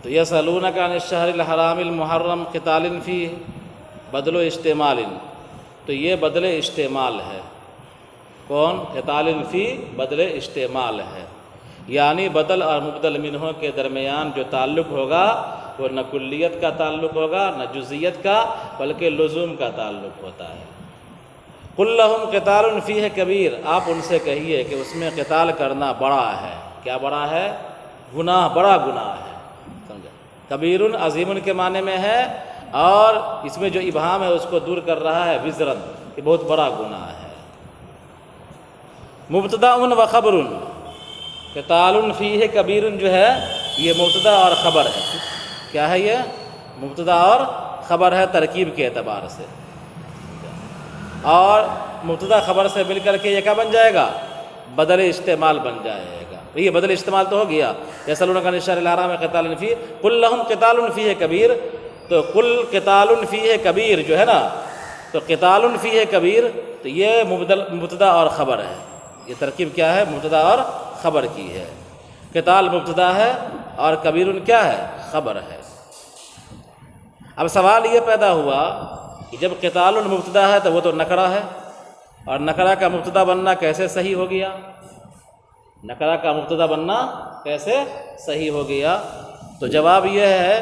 تو یسألونک عن الشہر الحرام المحرم قتال فیہ بدل و اشتمال، تو یہ بدل اشتمال ہے۔ کون؟ قتال فی بدل اشتمال ہے، یعنی بدل اور مبدل منہ کے درمیان جو تعلق ہوگا وہ نہ کلیت کا تعلق ہوگا نہ جزئیت کا، بلکہ لزوم کا تعلق ہوتا ہے۔ قل لہم قتال فیہ کبیر، آپ ان سے کہیے کہ اس میں قتال کرنا بڑا ہے۔ کیا بڑا ہے؟ گناہ، بڑا گناہ ہے، سمجھا؟ کبیر عظیم کے معنی میں ہے، اور اس میں جو ابہام ہے اس کو دور کر رہا ہے وزرن، کہ بہت بڑا گناہ ہے۔ مبتدا و خبر، قتال فیہ کبیر جو ہے یہ مبتدا اور خبر ہے۔ کیا ہے؟ یہ مبتدا اور خبر ہے ترکیب کے اعتبار سے، اور مبتدا خبر سے مل کر کے یہ کیا بن جائے گا؟ بدل استعمال بن جائے گا۔ یہ بدل استعمال تو ہو گیا، یسألونک عن الشہر الحرام قتال فیہ قل لہم قتال فیہ کبیر، تو قل قتال فیہ کبیر جو ہے نا، تو قتال فیہ کبیر، تو یہ مبتدا اور خبر ہے۔ یہ ترکیب کیا ہے؟ مبتدا اور خبر کی ہے۔ قتال مبتدا ہے اور کبیر کیا ہے؟ خبر ہے۔ اب سوال یہ پیدا ہوا کہ جب قتال مبتدا ہے تو وہ تو نکرہ ہے، اور نکرہ کا مبتدا بننا کیسے صحیح ہو گیا؟ نکرہ کا مبتدا بننا کیسے صحیح ہو گیا؟ تو جواب یہ ہے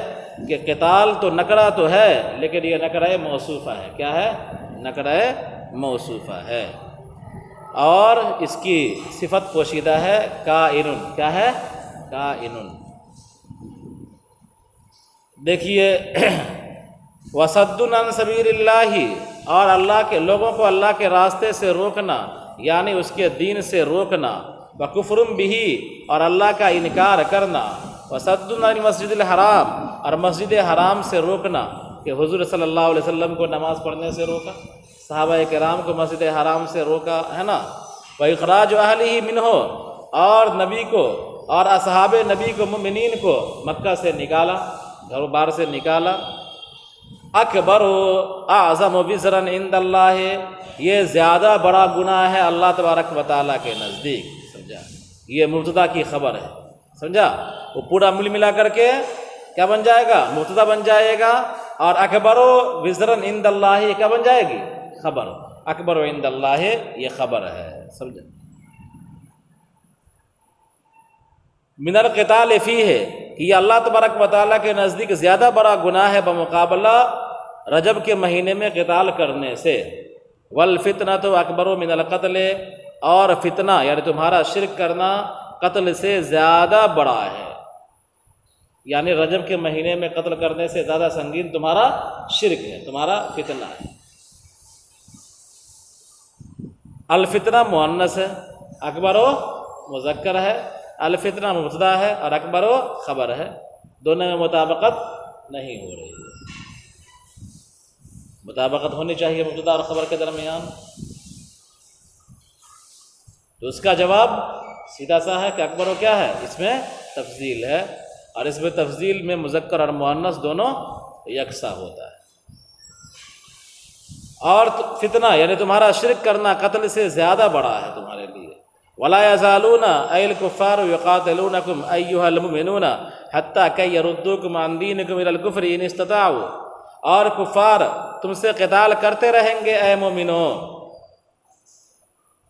کہ قتال تو نکرہ تو ہے، لیکن یہ نکرہ موصوفہ ہے۔ کیا ہے؟ نکرہ موصوفہ ہے، اور اس کی صفت پوشیدہ ہے کائن۔ کیا ہے؟ کائن۔ دیکھیے وصد عن سبیل اللہ، اور اللہ کے لوگوں کو اللہ کے راستے سے روکنا، یعنی اس کے دین سے روکنا، وکفر بہ، اور اللہ کا انکار کرنا، وصد عن مسجد الحرام، اور مسجد حرام سے روکنا، کہ حضور صلی اللہ علیہ وسلم کو نماز پڑھنے سے روکا، صحابہ کرام کو مسجد حرام سے روکا ہے نا، وإخراج اہلہ منہ، اور نبی کو اور اصحاب نبی کو مومنین کو مکہ سے نکالا، گھر بار سے نکالا۔ اکبر و اعظم وزرا عند اللہ، یہ زیادہ بڑا گناہ ہے اللہ تبارک و تعالیٰ کے نزدیک، سمجھا؟ یہ مبتدا کی خبر ہے، سمجھا؟ وہ پورا مل ملا کر کے کیا بن جائے گا؟ مبتدا بن جائے گا، اور اکبر و وزرا عند اللہ کیا بن جائے گی؟ خبر۔ اکبر و عند اللہ یہ خبر ہے، سمجھا؟ من القتال فیہ، کہ یہ اللہ تبارک و تعالیٰ کے نزدیک زیادہ بڑا گناہ ہے بمقابلہ رجب کے مہینے میں قتال کرنے سے۔ والفتنۃ اکبر من القتل، اور فتنہ یعنی تمہارا شرک کرنا قتل سے زیادہ بڑا ہے، یعنی رجب کے مہینے میں قتل کرنے سے زیادہ سنگین تمہارا شرک ہے، تمہارا فتنہ ہے۔ الفتنہ مؤنث ہے، اکبر و مذکر ہے، الفتنہ مبتدا ہے اور اکبر و خبر ہے، دونوں میں مطابقت نہیں ہو رہی ہے۔ مطابقت ہونی چاہیے مبتدا اور خبر کے درمیان، تو اس کا جواب سیدھا سا ہے کہ اکبر و کیا ہے؟ اس میں تفضیل ہے، اور اس میں تفضیل میں مذکر اور مؤنث دونوں یکساں ہوتا ہے۔ اور فتنہ یعنی تمہارا شرک کرنا قتل سے زیادہ بڑا ہے تمہارے لیے۔ ولا یزالون ای الکفار یقاتلونکم ایھا المؤمنون حتی کہ یردوکم عن دینکم الی الکفر ان استطاعوا، اور کفار تم سے قتال کرتے رہیں گے اے مومنو،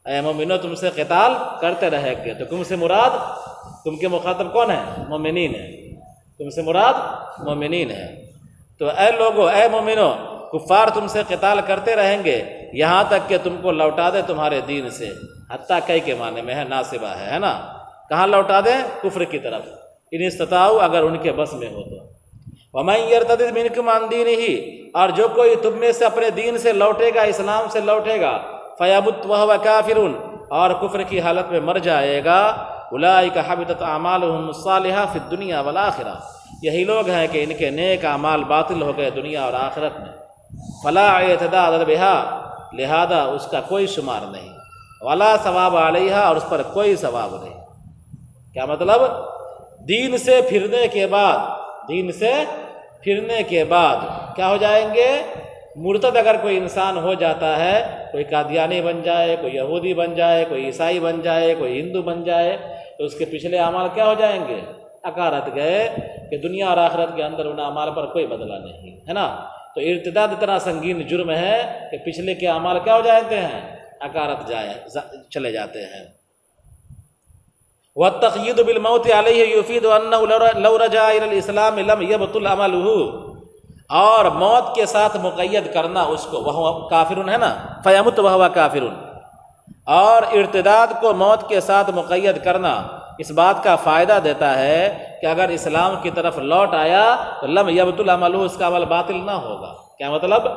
اے مومنو تم سے قتال کرتے رہیں گے۔ تو تم سے مراد، تم کے مخاطب کون ہے؟ مومنین ہے، تم سے مراد مومنین ہے۔ تو اے لوگو، اے مومنو، کفار تم سے قتال کرتے رہیں گے یہاں تک کہ تم کو لوٹا دے تمہارے دین سے۔ حتیٰ کئی کے معنی میں ہے، ناصبہ ہے نا، کہاں لوٹا دیں؟ کفر کی طرف، ان استطاعوا اگر ان کے بس میں ہو تو۔ ومن یرتد منکم عن دینہ، اور جو کوئی تم میں سے اپنے دین سے لوٹے گا، اسلام سے لوٹے گا، فیمت وہو کافر، اور کفر کی حالت میں مر جائے گا، اولئک حبطت اعمالهم الصالحہ فی الدنیا والآخرہ، یہی لوگ ہیں کہ ان کے نیک اعمال باطل ہو گئے دنیا اور آخرت میں۔ فلا اعتداد بها، لہذا اس کا کوئی شمار نہیں، ولا ثواب علیہا، اور اس پر کوئی ثواب نہیں۔ کیا مطلب؟ دین سے پھرنے کے بعد، دین سے پھرنے کے بعد کیا ہو جائیں گے؟ مرتد اگر کوئی انسان ہو جاتا ہے، کوئی قادیانی بن جائے، کوئی یہودی بن جائے، کوئی عیسائی بن جائے، کوئی ہندو بن جائے، تو اس کے پچھلے اعمال کیا ہو جائیں گے؟ اکارت گئے کہ دنیا اور آخرت کے اندر ان اعمال پر کوئی بدلہ نہیں ہے نا. تو ارتداد اتنا سنگین جرم ہے کہ پچھلے کے اعمال کیا ہو جاتے ہیں؟ اکارت چلے جاتے ہیں. والتقیید بالموت علیہ یفید انہ لو رجع الی الاسلام لم یبطل عملہ، اور موت کے ساتھ مقید کرنا اس کو، وہ کافر ہے نا، فیمت وہو کافر، اور ارتداد کو موت کے ساتھ مقید کرنا اس بات کا فائدہ دیتا ہے کہ اگر اسلام کی طرف لوٹ آیا تو لم یبطل عملہ، اس کا عمل باطل نہ ہوگا. کیا مطلب؟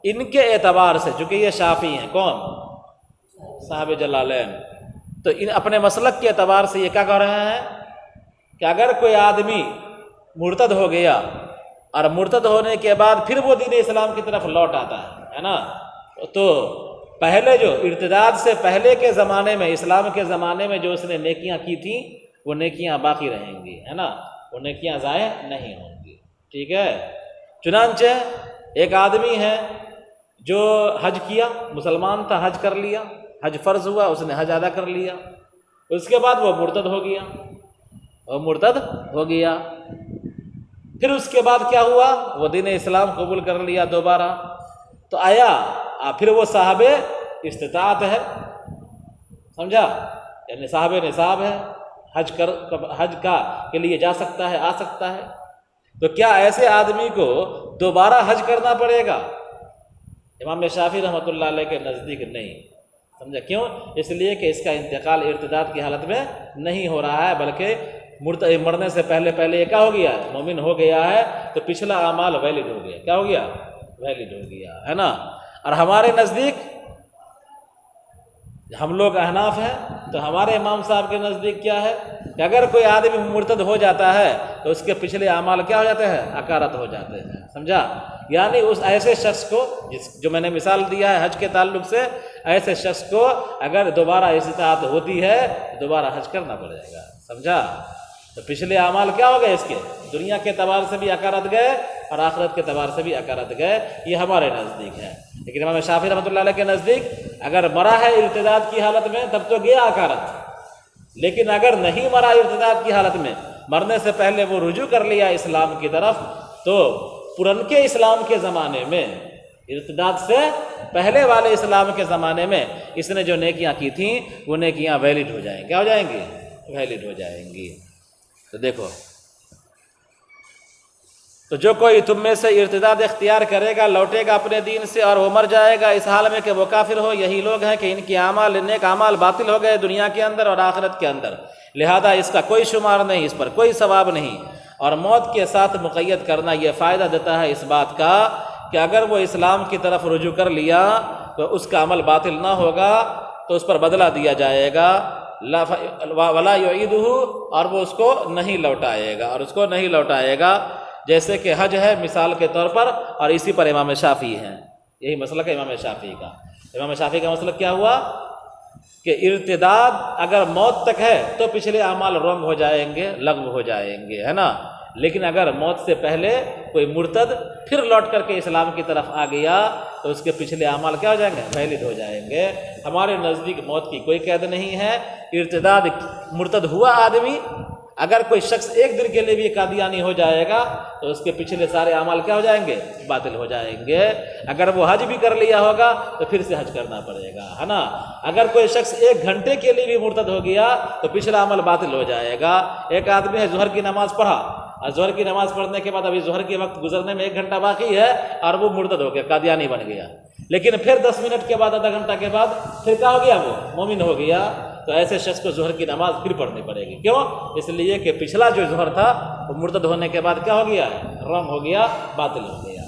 ان کے اعتبار سے، چونکہ یہ شافعی ہیں، کون؟ صاحب جلالین، تو ان اپنے مسلک کے اعتبار سے یہ کیا کہہ رہے ہیں کہ اگر کوئی آدمی مرتد ہو گیا اور مرتد ہونے کے بعد پھر وہ دین اسلام کی طرف لوٹ آتا ہے نا، تو پہلے جو ارتداد سے پہلے کے زمانے میں، اسلام کے زمانے میں جو اس نے نیکیاں کی تھیں وہ نیکیاں باقی رہیں گی، ہے نا، وہ نیکیاں ضائع نہیں ہوں گی. ٹھیک ہے. چنانچہ ایک آدمی ہے جو حج کیا، مسلمان تھا، حج کر لیا، حج فرض ہوا، اس نے حج ادا کر لیا، اس کے بعد وہ مرتد ہو گیا، پھر اس کے بعد کیا ہوا؟ وہ دین اسلام قبول کر لیا دوبارہ، تو آیا پھر وہ صاحب استطاعت ہے، سمجھا؟ یعنی صاحب نصاب ہے، حج کے لیے جا سکتا ہے، آ سکتا ہے. تو کیا ایسے آدمی کو دوبارہ حج کرنا پڑے گا؟ امام شافعی رحمۃ اللہ علیہ کے نزدیک نہیں. سمجھا کیوں؟ اس لیے کہ اس کا انتقال ارتداد کی حالت میں نہیں ہو رہا ہے، بلکہ مرنے سے پہلے یہ کیا ہو گیا ہے؟ مومن ہو گیا ہے، تو پچھلا اعمال ویلڈ ہو گیا. کیا ہو گیا؟ ویلڈ ہو گیا، ہے نا. اور ہمارے نزدیک، ہم لوگ احناف ہیں، تو ہمارے امام صاحب کے نزدیک کیا ہے کہ اگر کوئی آدمی مرتد ہو جاتا ہے تو اس کے پچھلے اعمال کیا ہو جاتے ہیں؟ اکارت ہو جاتے ہیں. سمجھا؟ یعنی اس ایسے شخص کو، جو میں نے مثال دیا ہے حج کے تعلق سے، ایسے شخص کو اگر دوبارہ استطاعت ہوتی ہے دوبارہ حج کرنا پڑے گا. سمجھا؟ تو پچھلے اعمال کیا ہو گئے؟ اس کے دنیا کے اعتبار سے بھی اکارت گئے اور آخرت کے اعتبار سے بھی اکارت گئے. یہ ہمارے نزدیک ہے. لیکن امام شافعی رحمۃ اللہ علیہ کے نزدیک اگر مرا ہے ارتداد کی حالت میں تب تو گیا اکارت، لیکن اگر نہیں مرا ارتداد کی حالت میں، مرنے سے پہلے وہ رجوع کر لیا اسلام کی طرف، تو پرنکے اسلام کے زمانے میں، ارتداد سے پہلے والے اسلام کے زمانے میں اس نے جو نیکیاں کی تھیں وہ نیکیاں ویلڈ ہو جائیں. کیا ہو جائیں گی؟ ویلڈ ہو جائیں گی. تو دیکھو، تو جو کوئی تم میں سے ارتداد اختیار کرے گا، لوٹے گا اپنے دین سے، اور وہ مر جائے گا اس حال میں کہ وہ کافر ہو، یہی لوگ ہیں کہ ان کے اعمال، نیک اعمال باطل ہو گئے دنیا کے اندر اور آخرت کے اندر، لہذا اس کا کوئی شمار نہیں، اس پر کوئی ثواب نہیں. اور موت کے ساتھ مقید کرنا یہ فائدہ دیتا ہے اس بات کا کہ اگر وہ اسلام کی طرف رجوع کر لیا تو اس کا عمل باطل نہ ہوگا، تو اس پر بدلہ دیا جائے گا، ولا یعیدہ، اور وہ اس کو نہیں لوٹائے گا، جیسے کہ حج ہے مثال کے طور پر. اور اسی پر امام شافعی ہیں، یہی مسلک ہے امام شافعی کا. امام شافعی کا مسلک کیا ہوا کہ ارتداد اگر موت تک ہے تو پچھلے اعمال رنگ ہو جائیں گے، لغو ہو جائیں گے، ہے نا. لیکن اگر موت سے پہلے کوئی مرتد پھر لوٹ کر کے اسلام کی طرف آ گیا تو اس کے پچھلے اعمال کیا ہو جائیں گے؟ ویلڈ ہو جائیں گے. ہمارے نزدیک موت کی کوئی قید نہیں ہے. ارتداد مرتد ہوا آدمی، اگر کوئی شخص ایک دن کے لیے بھی قادیانی ہو جائے گا تو اس کے پچھلے سارے اعمال کیا ہو جائیں گے؟ باطل ہو جائیں گے. اگر وہ حج بھی کر لیا ہوگا تو پھر سے حج کرنا پڑے گا، ہے نا. اگر کوئی شخص 1 گھنٹے کے لیے بھی مرتد ہو گیا تو پچھلا عمل باطل ہو جائے گا. ایک آدمی ہے ظہر کی نماز پڑھا، اور ظہر کی نماز پڑھنے کے بعد ابھی ظہر کے وقت گزرنے میں 1 گھنٹہ باقی ہے اور وہ مرتد ہو گیا، قادیانی بن گیا. لیکن پھر 10 منٹ کے بعد، آدھا گھنٹہ کے بعد پھر کیا ہو گیا؟ وہ مومن ہو گیا. تو ایسے شخص کو ظہر کی نماز پھر پڑھنی پڑے گی. کیوں؟ اس لیے کہ پچھلا جو ظہر تھا وہ مرتد ہونے کے بعد کیا ہو گیا ہے؟ رنگ ہو گیا، باطل ہو گیا.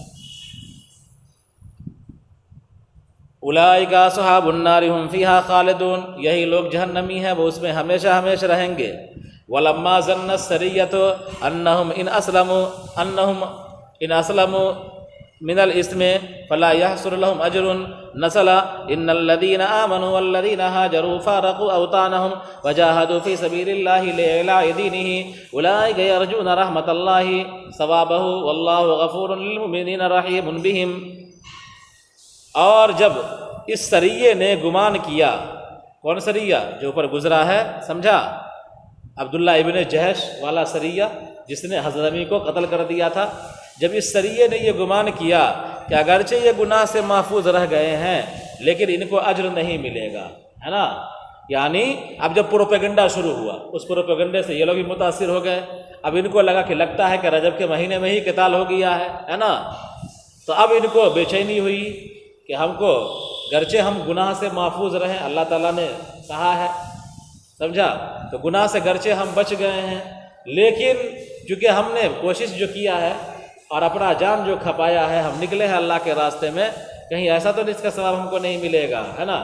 اولئک اصحاب النار هم فیها خالدون، یہی لوگ جہنمی ہیں، وہ اس میں ہمیشہ ہمیشہ رہیں گے. ولما ظن السریۃ انہم ان اسلموا من الاسم فلا يحصل لهم اجر نزل ان الذين امنوا والذين هاجروا فارقوا اوطانهم وجاهدوا في سبيل الله لاعلاء دينه اولئك يرجون رحمة الله ثوابه والله غفور للمؤمنين رحيم بهم. اور جب اس سریے نے گمان کیا، کون سریہ؟ جو اوپر گزرا ہے، سمجھا؟ عبداللہ ابن جہش والا سریہ جس نے حضرت امی کو قتل کر دیا تھا، جب اس سریے نے یہ گمان کیا کہ اگرچہ یہ گناہ سے محفوظ رہ گئے ہیں لیکن ان کو اجر نہیں ملے گا، ہے نا، یعنی اب جب پروپیگنڈا شروع ہوا، اس پروپیگنڈے سے یہ لوگ بھی متاثر ہو گئے، اب ان کو لگا کہ لگتا ہے کہ رجب کے مہینے میں ہی قتال ہو گیا ہے نا، تو اب ان کو بے چینی ہوئی کہ ہم کو گرچہ ہم گناہ سے محفوظ رہیں، اللہ تعالیٰ نے کہا ہے، سمجھا، تو گناہ سے گرچہ ہم بچ گئے ہیں لیکن چونکہ ہم نے کوشش جو کیا ہے اور اپنا جان جو کھپایا ہے، ہم نکلے ہیں اللہ کے راستے میں، کہیں ایسا تو نہیں اس کا ثواب ہم کو نہیں ملے گا، ہے نا،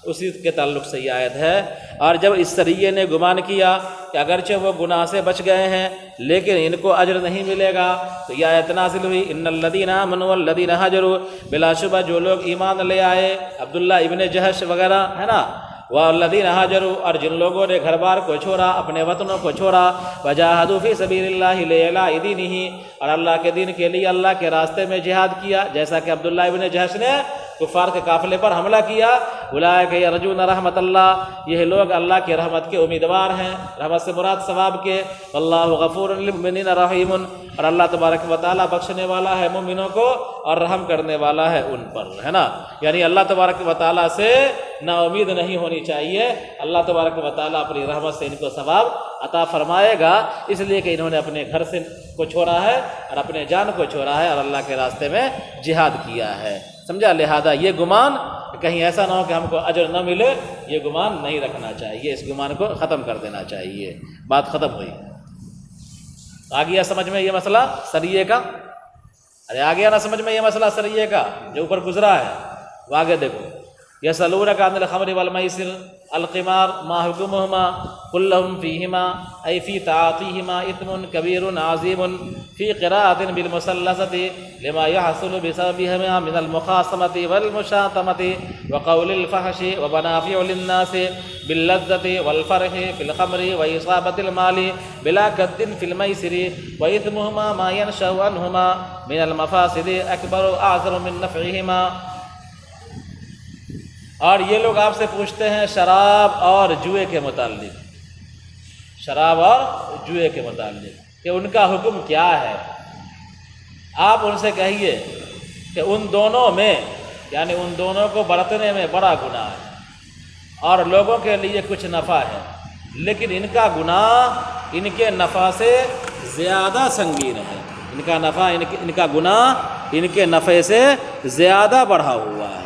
اسی کے تعلق سے یہ آیت ہے۔ اور جب اس سریے نے گمان کیا کہ اگرچہ وہ گناہ سے بچ گئے ہیں لیکن ان کو اجر نہیں ملے گا، تو یہ آیت نازل ہوئی، ان الذین آمنوا والذین ہاجروا، بلا شبہ جو لوگ ایمان لے آئے، عبداللہ ابن جہش وغیرہ، ہے نا، والذین ہاجروا، اور جن لوگوں نے گھر بار کو چھوڑا، اپنے وطنوں کو چھوڑا، وجاہدوا فی سبیل اللہ لإعلاء دینہ، اور اللہ کے دین کے لیے اللہ کے راستے میں جہاد کیا، جیسا کہ عبداللہ ابن جہش نے کفار کے قافلے پر حملہ کیا، اولئک یرجون رحمت اللہ، یہ لوگ اللہ کے رحمت کے امیدوار ہیں، رحمت سے مراد ثواب کے، واللہ غفور للمؤمنین رحیم، اور اللہ تبارک و تعالیٰ بخشنے والا ہے مومنوں کو اور رحم کرنے والا ہے ان پر، ہے نا، یعنی اللہ تبارک و تعالیٰ سے نا امید نہیں ہونی چاہیے، اللہ تبارک و تعالیٰ اپنی رحمت سے ان کو ثواب عطا فرمائے گا، اس لیے کہ انہوں نے اپنے گھر سے کو چھوڑا ہے اور اپنے جان کو چھوڑا ہے اور اللہ کے راستے میں جہاد کیا ہے، سمجھا، لہذا یہ گمان کہیں ایسا نہ ہو کہ ہم کو اجر نہ ملے، یہ گمان نہیں رکھنا چاہیے، اس گمان کو ختم کر دینا چاہیے، بات ختم ہوئی۔ آ گیا سمجھ میں یہ مسئلہ سریے کا؟ ارے آ گیا نا سمجھ میں یہ مسئلہ سریے کا جو اوپر گزرا ہے؟ وہ آگے دیکھو، یسألونک عن الخمر والمیسر القمار ما حکمہما قل لہم فیہما ای فی تعاطیہما اثم کبیر عظیم فی قراءۃ بالمثلثۃ لما یحصل بسببہما من المخاصمۃ والمشاطمۃ وقول الفحش ومنافع للناس باللذۃ والفرح فی الخمر واصابۃ المال بلا کد فی المیسر واثمہما ما ینشأ عنہما من المفاسد اکبر اعظم من نفعہما۔ اور یہ لوگ آپ سے پوچھتے ہیں شراب اور جوئے کے متعلق، شراب اور جوئے کے متعلق کہ ان کا حکم کیا ہے۔ آپ ان سے کہیے کہ ان دونوں میں، یعنی ان دونوں کو برتنے میں بڑا گناہ ہے اور لوگوں کے لیے کچھ نفع ہے، لیکن ان کا گناہ ان کے نفع سے زیادہ سنگین ہے، ان کا نفع ان کا گناہ ان کے نفع سے زیادہ بڑھا ہوا ہے۔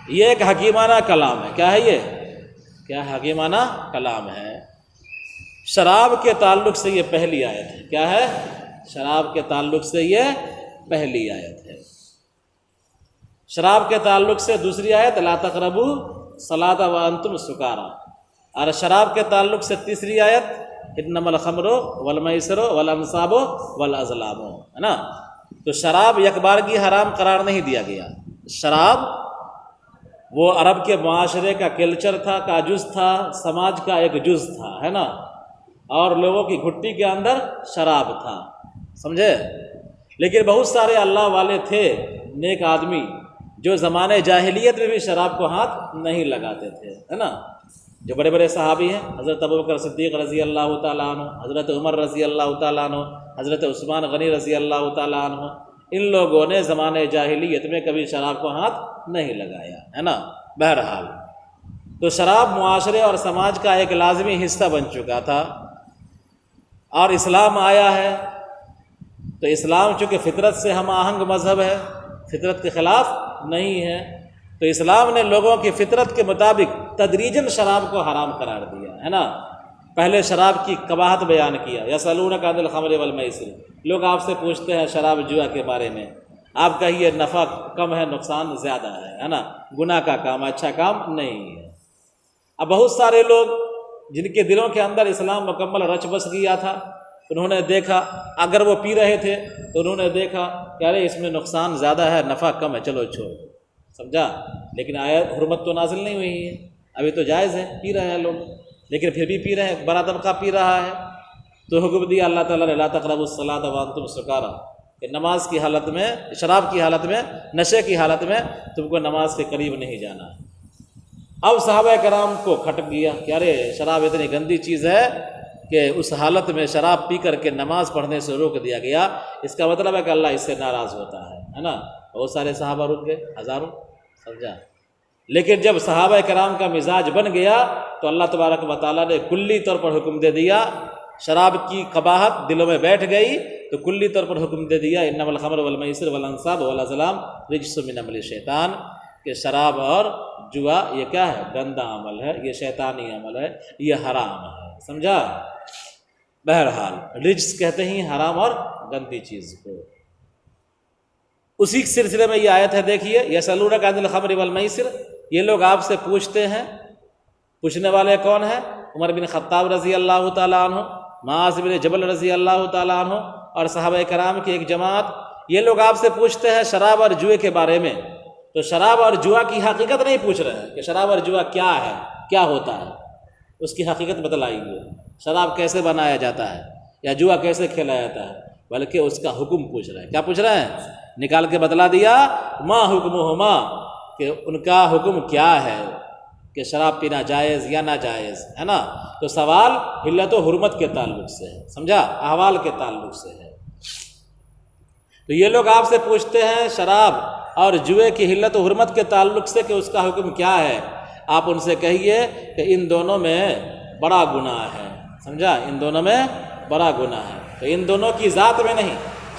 یہ ایک حکیمانہ کلام ہے، کیا ہے یہ؟ کیا حکیمانہ کلام ہے؟ شراب کے تعلق سے یہ پہلی آیت ہے، کیا ہے؟ شراب کے تعلق سے یہ پہلی آیت ہے۔ شراب کے تعلق سے دوسری آیت لا تقربوا الصلاۃ وانتم سکارى، اور شراب کے تعلق سے تیسری آیت انما الخمر والمیسر والانصاب والازلام، ہے نا، تو شراب یک بارگی حرام قرار نہیں دیا گیا، شراب وہ عرب کے معاشرے کا کلچر تھا، کا جز تھا، سماج کا ایک جز تھا، ہے نا، اور لوگوں کی گھٹی کے اندر شراب تھا، سمجھے، لیکن بہت سارے اللہ والے تھے نیک آدمی جو زمانے جاہلیت میں بھی شراب کو ہاتھ نہیں لگاتے تھے، ہے نا، جو بڑے بڑے صحابی ہیں، حضرت ابوبکر صدیق رضی اللہ تعالیٰ عنہ، حضرت عمر رضی اللہ تعالیٰ عنہ، حضرت عثمان غنی رضی اللہ تعالیٰ عنہ، ان لوگوں نے زمانے جاہلیت میں کبھی شراب کو ہاتھ نہیں لگایا، ہے نا۔ بہرحال تو شراب معاشرے اور سماج کا ایک لازمی حصہ بن چکا تھا، اور اسلام آیا ہے تو اسلام چونکہ فطرت سے ہم آہنگ مذہب ہے، فطرت کے خلاف نہیں ہے، تو اسلام نے لوگوں کی فطرت کے مطابق تدریجاً شراب کو حرام قرار دیا، ہے نا۔ پہلے شراب کی قباحت بیان کیا، یسألونک عن الخمر والمیسر، لوگ آپ سے پوچھتے ہیں شراب جوا کے بارے میں، آپ کہیے نفع کم ہے نقصان زیادہ ہے نا، گناہ کا کام اچھا کام نہیں ہے۔ اب بہت سارے لوگ جن کے دلوں کے اندر اسلام مکمل رچ بس گیا تھا، انہوں نے دیکھا، اگر وہ پی رہے تھے تو انہوں نے دیکھا کہ ارے اس میں نقصان زیادہ ہے نفع کم ہے، چلو چھوڑ، سمجھا، لیکن آیت حرمت تو نازل نہیں ہوئی ہے، ابھی تو جائز ہے، پی رہے ہیں لوگ، لیکن پھر بھی پی رہے ہیں، بڑا طبقہ پی رہا ہے، تو حکم دیا اللہ تعالیٰ نے لا تقربوا الصلاۃ وانتم سکارى، کہ نماز کی حالت میں، شراب کی حالت میں، نشے کی حالت میں تم کو نماز کے قریب نہیں جانا۔ اب صحابہ کرام کو کھٹک گیا کہ ارے شراب اتنی گندی چیز ہے کہ اس حالت میں شراب پی کر کے نماز پڑھنے سے روک دیا گیا، اس کا مطلب ہے کہ اللہ اس سے ناراض ہوتا ہے نا۔ بہت سارے صحابہ رک گئے، ہزاروں، سمجھا۔ لیکن جب صحابہ کرام کا مزاج بن گیا تو اللہ تبارک و تعالیٰ نے کلی طور پر حکم دے دیا، شراب کی قباحت دلوں میں بیٹھ گئی تو کلی طور پر حکم دے دیا انما الخمر والمیسر والانصاب والازلام رجس من عمل الشیطان، کہ شراب اور جوا یہ کیا ہے؟ گندا عمل ہے، یہ شیطانی عمل ہے، یہ حرام ہے، سمجھا۔ بہرحال رجس کہتے ہیں حرام اور گندی چیز کو۔ اسی سلسلے میں یہ آیت ہے، دیکھیے یسألونک عن الخمر والمیسر، یہ لوگ آپ سے پوچھتے ہیں، پوچھنے والے کون ہیں؟ عمر بن خطاب رضی اللہ تعالیٰ عنہ، معاذ بن جبل رضی اللہ تعالیٰ عنہ اور صحابہ کرام کی ایک جماعت، یہ لوگ آپ سے پوچھتے ہیں شراب اور جوئے کے بارے میں۔ تو شراب اور جوا کی حقیقت نہیں پوچھ رہے ہیں کہ شراب اور جوا کیا ہے، کیا ہوتا ہے، اس کی حقیقت بتلائیے، شراب کیسے بنایا جاتا ہے یا جوا کیسے کھیلا جاتا ہے، بلکہ اس کا حکم پوچھ رہے ہیں۔ کیا پوچھ رہے ہیں؟ نکال کے بتلا دیا ما حکمہما، کہ ان کا حکم کیا ہے، کہ شراب پینا جائز یا ناجائز ہے نا۔ تو سوال حلت و حرمت کے تعلق سے ہے، سمجھا، احوال کے تعلق سے ہے۔ تو یہ لوگ آپ سے پوچھتے ہیں شراب اور جوئے کی حلت و حرمت کے تعلق سے کہ اس کا حکم کیا ہے۔ آپ ان سے کہیے کہ ان دونوں میں بڑا گناہ ہے، سمجھا، ان دونوں میں بڑا گناہ ہے۔ تو ان دونوں کی ذات میں نہیں،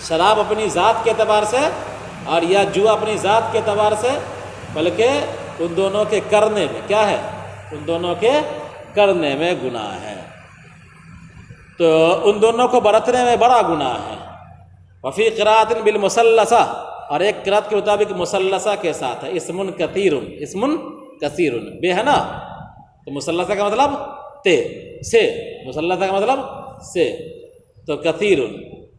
شراب اپنی ذات کے اعتبار سے اور یا جوا اپنی ذات کے اعتبار سے، بلکہ ان دونوں کے کرنے میں کیا ہے؟ ان دونوں کے کرنے میں گناہ ہے، تو ان دونوں کو برتنے میں بڑا گناہ ہے۔ وفی قراءۃ بالمثلثہ، اور ایک قراءت کے مطابق مثلثہ کے ساتھ ہے، اسم کثیر، اسم کثیر، بے ہے نا، تو مثلثہ کا مطلب تے سے، مثلثہ کا مطلب سے، تو کثیر،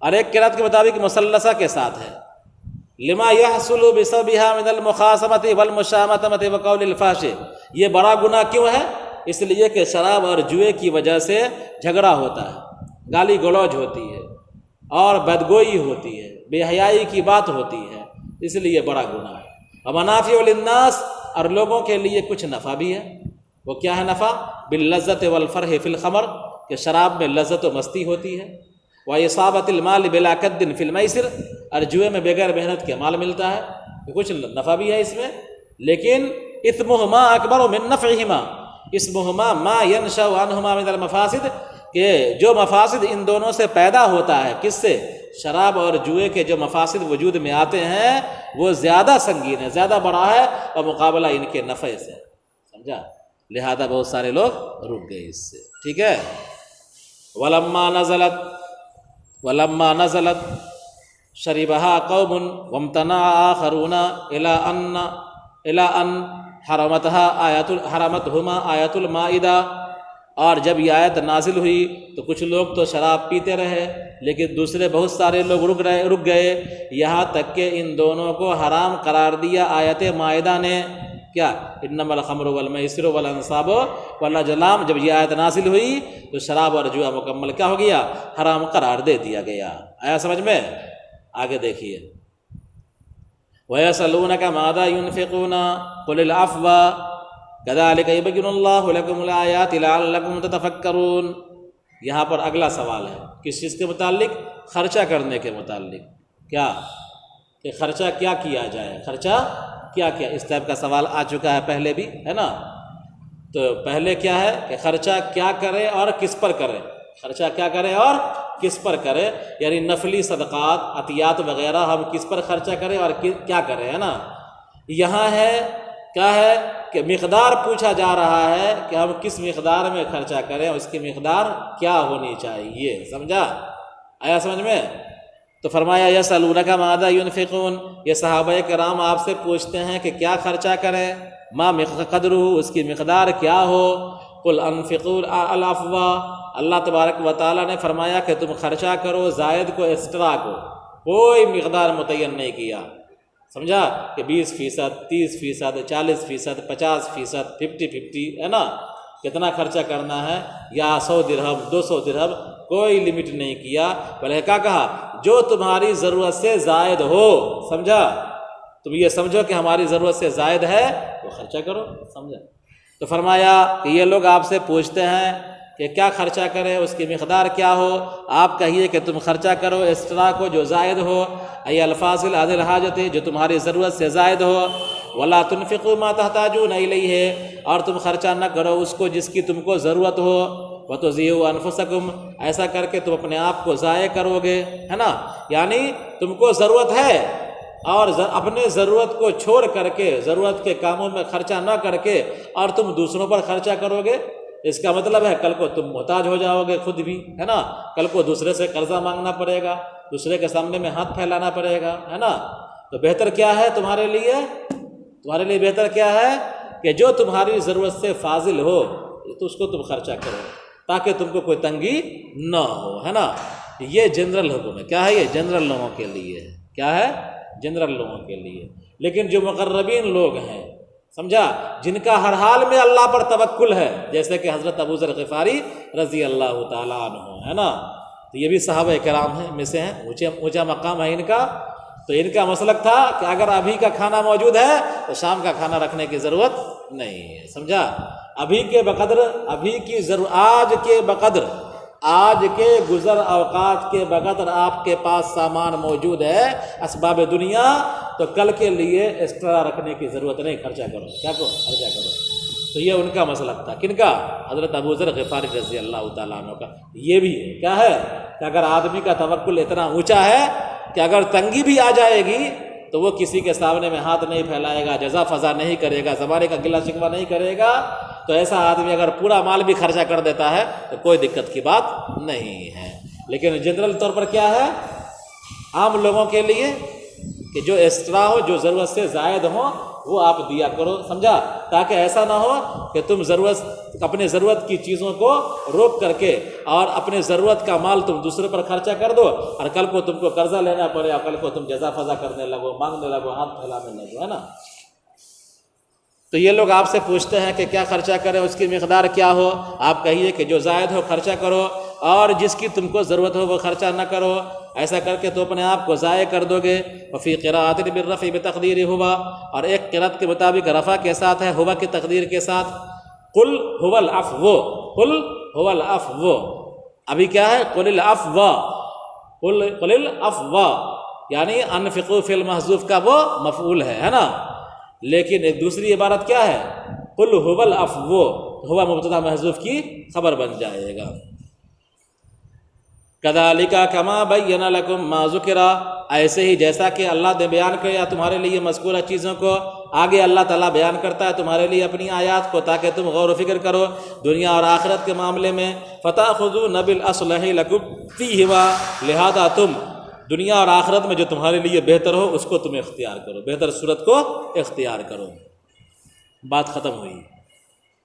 اور ایک قراءت کے مطابق مثلثہ کے ساتھ ہے، لما يحصل بسببها من المخاصمۃ والمشامۃ وقول الفحش، یہ بڑا گناہ کیوں ہے؟ اس لیے کہ شراب اور جوئے کی وجہ سے جھگڑا ہوتا ہے، گالی گلوج ہوتی ہے اور بدگوئی ہوتی ہے، بے حیائی کی بات ہوتی ہے، اس لیے بڑا گناہ ہے۔ ومنافع للناس، اور لوگوں کے لیے کچھ نفع بھی ہے، وہ کیا ہے نفع؟ باللذۃ والفرح فی الخمر، کہ شراب میں لذت و مستی ہوتی ہے، وإصابۃ المال بلا کد فی المیسر، اور جوئے میں بغیر محنت کے مال ملتا ہے، کچھ نفع بھی ہے اس میں، لیکن اثمہما اکبر من نفعہما، اسمہما ما ینشأ عنہما من المفاسد، کہ جو مفاسد ان دونوں سے پیدا ہوتا ہے، کس سے؟ شراب اور جوئے کے جو مفاسد وجود میں آتے ہیں وہ زیادہ سنگین ہے، زیادہ بڑا ہے، اور مقابلہ ان کے نفع سے، سمجھا، لہذا بہت سارے لوگ رک گئے اس سے، ٹھیک ہے۔ ولما نزلت شربها قوم وامتنع آخرون الى ان حرمتهما آیت المائدہ، اور جب یہ آیت نازل ہوئی تو کچھ لوگ تو شراب پیتے رہے، لیکن دوسرے بہت سارے لوگ رک گئے، یہاں تک کہ ان دونوں کو حرام قرار دیا آیت مائدہ نے۔ کیا؟ انما الخمر والمیسر والانصاب والازلام، جب یہ آیت نازل ہوئی تو شراب اور جوا مکمل کیا ہو گیا؟ حرام قرار دے دیا گیا۔ آیا سمجھ میں؟ آگے دیکھیے، وَيَسْأَلُونَكَ مَاذَا يُنْفِقُونَ قُلِ الْعَفْوَ كَذَلِكَ يُبَيِّنُ اللَّهُ لَكُمُ الْآيَاتِ لَعَلَّكُمْ تَتَفَكَّرُونَ۔ یہاں پر اگلا سوال ہے، کس چیز کے متعلق؟ خرچہ کرنے کے متعلق، کیا کہ خرچہ کیا کیا جائے، خرچہ کیا کیا، اس ٹائپ کا سوال آ چکا ہے پہلے بھی، ہے نا۔ تو پہلے کیا ہے کہ خرچہ کیا کرے اور کس پر کرے، خرچہ کیا کرے اور کس پر کرے، یعنی نفلی صدقات، عطیات وغیرہ ہم کس پر خرچہ کریں اور کیا کریں، ہے نا۔ یہاں ہے کیا ہے کہ مقدار پوچھا جا رہا ہے کہ ہم کس مقدار میں خرچہ کریں اور اس کی مقدار کیا ہونی چاہیے، سمجھا؟ آیا سمجھ میں؟ تو فرمایا یسألونک ماذا ینفقون، یہ صحابہ کرام آپ سے پوچھتے ہیں کہ کیا خرچہ کریں، ما قدرہ، اس کی مقدار کیا ہو، قل انفقوا العفو، اللہ تبارک و تعالیٰ نے فرمایا کہ تم خرچہ کرو زائد کو، ایکسٹرا کو، کوئی مقدار متعین نہیں کیا، سمجھا، کہ 20%، 30%، 40%، 50%، 50-50، ہے نا، کتنا خرچہ کرنا ہے، یا 100 درہم، 200 درہم، کوئی لمٹ نہیں کیا، بلکہ کیا کہا، جو تمہاری ضرورت سے زائد ہو، سمجھا، تم یہ سمجھو کہ ہماری ضرورت سے زائد ہے تو خرچہ کرو، سمجھا۔ تو فرمایا کہ یہ لوگ آپ سے پوچھتے ہیں کہ کیا خرچہ کریں، اس کی مقدار کیا ہو؟ آپ کہیے کہ تم خرچہ کرو اس طرح کو جو زائد ہو، ای الفاظل عن الحاجت، جو تمہاری ضرورت سے زائد ہو، ولا تنفقوا ما تحتاجون الیہ، اور تم خرچہ نہ کرو اس کو جس کی تم کو ضرورت ہو، وتضیعوا انفسکم، ایسا کر کے تم اپنے آپ کو ضائع کرو گے، ہے نا؟ یعنی تم کو ضرورت ہے اور اپنے ضرورت کو چھوڑ کر کے ضرورت کے کاموں میں خرچہ نہ کر کے اور تم دوسروں پر خرچہ کرو گے، اس کا مطلب ہے کل کو تم محتاج ہو جاؤ گے خود بھی، ہے نا؟ کل کو دوسرے سے قرضہ مانگنا پڑے گا، دوسرے کے سامنے میں ہاتھ پھیلانا پڑے گا، ہے نا؟ تو بہتر کیا ہے تمہارے لیے بہتر کیا ہے کہ جو تمہاری ضرورت سے فاضل ہو تو اس کو تم خرچہ کرو تاکہ تم کو کوئی تنگی نہ ہو، ہے نا؟ یہ جنرل حکم ہے۔ کیا ہے یہ؟ جنرل لوگوں کے لیے ہے۔ کیا ہے؟ جنرل لوگوں کے لیے۔ لیکن جو مقربین لوگ ہیں، سمجھا، جن کا ہر حال میں اللہ پر توکل ہے، جیسے کہ حضرت ابو ذر غفاری رضی اللہ تعالیٰ عنہ، ہے نا؟ تو یہ بھی صحابہ کرام ہیں میں سے ہیں، اونچا مقام ہے ان کا۔ تو ان کا مسلک تھا کہ اگر ابھی کا کھانا موجود ہے تو شام کا کھانا رکھنے کی ضرورت نہیں ہے، سمجھا؟ ابھی کے بقدر، ابھی کی ضرورت، آج کے بقدر، آج کے گزر اوقات کے بقدر آپ کے پاس سامان موجود ہے، اسباب دنیا، تو کل کے لیے ایکسٹرا رکھنے کی ضرورت نہیں، خرچہ کرو۔ کیا کرو؟ خرچہ کرو۔ تو یہ ان کا مسلک تھا۔ کن کا؟ حضرت ابو ذر غفاری رضی اللہ تعالیٰ عنہ کا۔ یہ بھی ہے، کیا ہے کہ اگر آدمی کا توکل اتنا اونچا ہے کہ اگر تنگی بھی آ جائے گی تو وہ کسی کے سامنے میں ہاتھ نہیں پھیلائے گا، جزا فضا نہیں کرے گا، زمانے کا گلہ شکوہ نہیں کرے گا، تو ایسا آدمی اگر پورا مال بھی خرچہ کر دیتا ہے تو کوئی دقت کی بات نہیں ہے۔ لیکن جنرل طور پر کیا ہے عام لوگوں کے لیے کہ جو ایکسٹرا ہو، جو ضرورت سے زائد ہو، وہ آپ دیا کرو، سمجھا؟ تاکہ ایسا نہ ہو کہ تم اپنے ضرورت کی چیزوں کو روک کر کے اور اپنے ضرورت کا مال تم دوسرے پر خرچہ کر دو اور کل کو تم کو قرضہ لینا پڑے اور کل کو تم جزا فضا کرنے لگو، مانگنے لگو، ہاتھ پھیلانے لگو، ہے نا؟ تو یہ لوگ آپ سے پوچھتے ہیں کہ کیا خرچہ کریں، اس کی مقدار کیا ہو؟ آپ کہیے کہ جو زائد ہو خرچہ کرو اور جس کی تم کو ضرورت ہو وہ خرچہ نہ کرو، ایسا کر کے تو اپنے آپ کو ضائع کر دو گے۔ وفی قراءۃ بالرفع بتقدیر ہوا، اور ایک قرأت کے مطابق رفع کے ساتھ ہے، ہوا کی تقدیر کے ساتھ، قل هو العفو، قل هو العفو، ابھی کیا ہے؟ قل العفو، قل العفو، یعنی انفقوا فی المحذوف کا وہ مفعول ہے نا؟ لیکن ایک دوسری عبارت کیا ہے؟ قل هو العفو، ہوا مبتدا محذوف کی خبر بن جائے گا۔ کذالک کما بین لکم ما ذکر، ایسے ہی جیسا کہ اللہ نے بیان کیا تمہارے لیے مذکورہ چیزوں کو، آگے اللہ تعالیٰ بیان کرتا ہے تمہارے لیے اپنی آیات کو تاکہ تم غور و فکر کرو دنیا اور آخرت کے معاملے میں۔ فتأخذون بالأصلح لکم فیہما، لہذا تم دنیا اور آخرت میں جو تمہارے لیے بہتر ہو اس کو تم اختیار کرو، بہتر صورت کو اختیار کرو۔ بات ختم ہوئی۔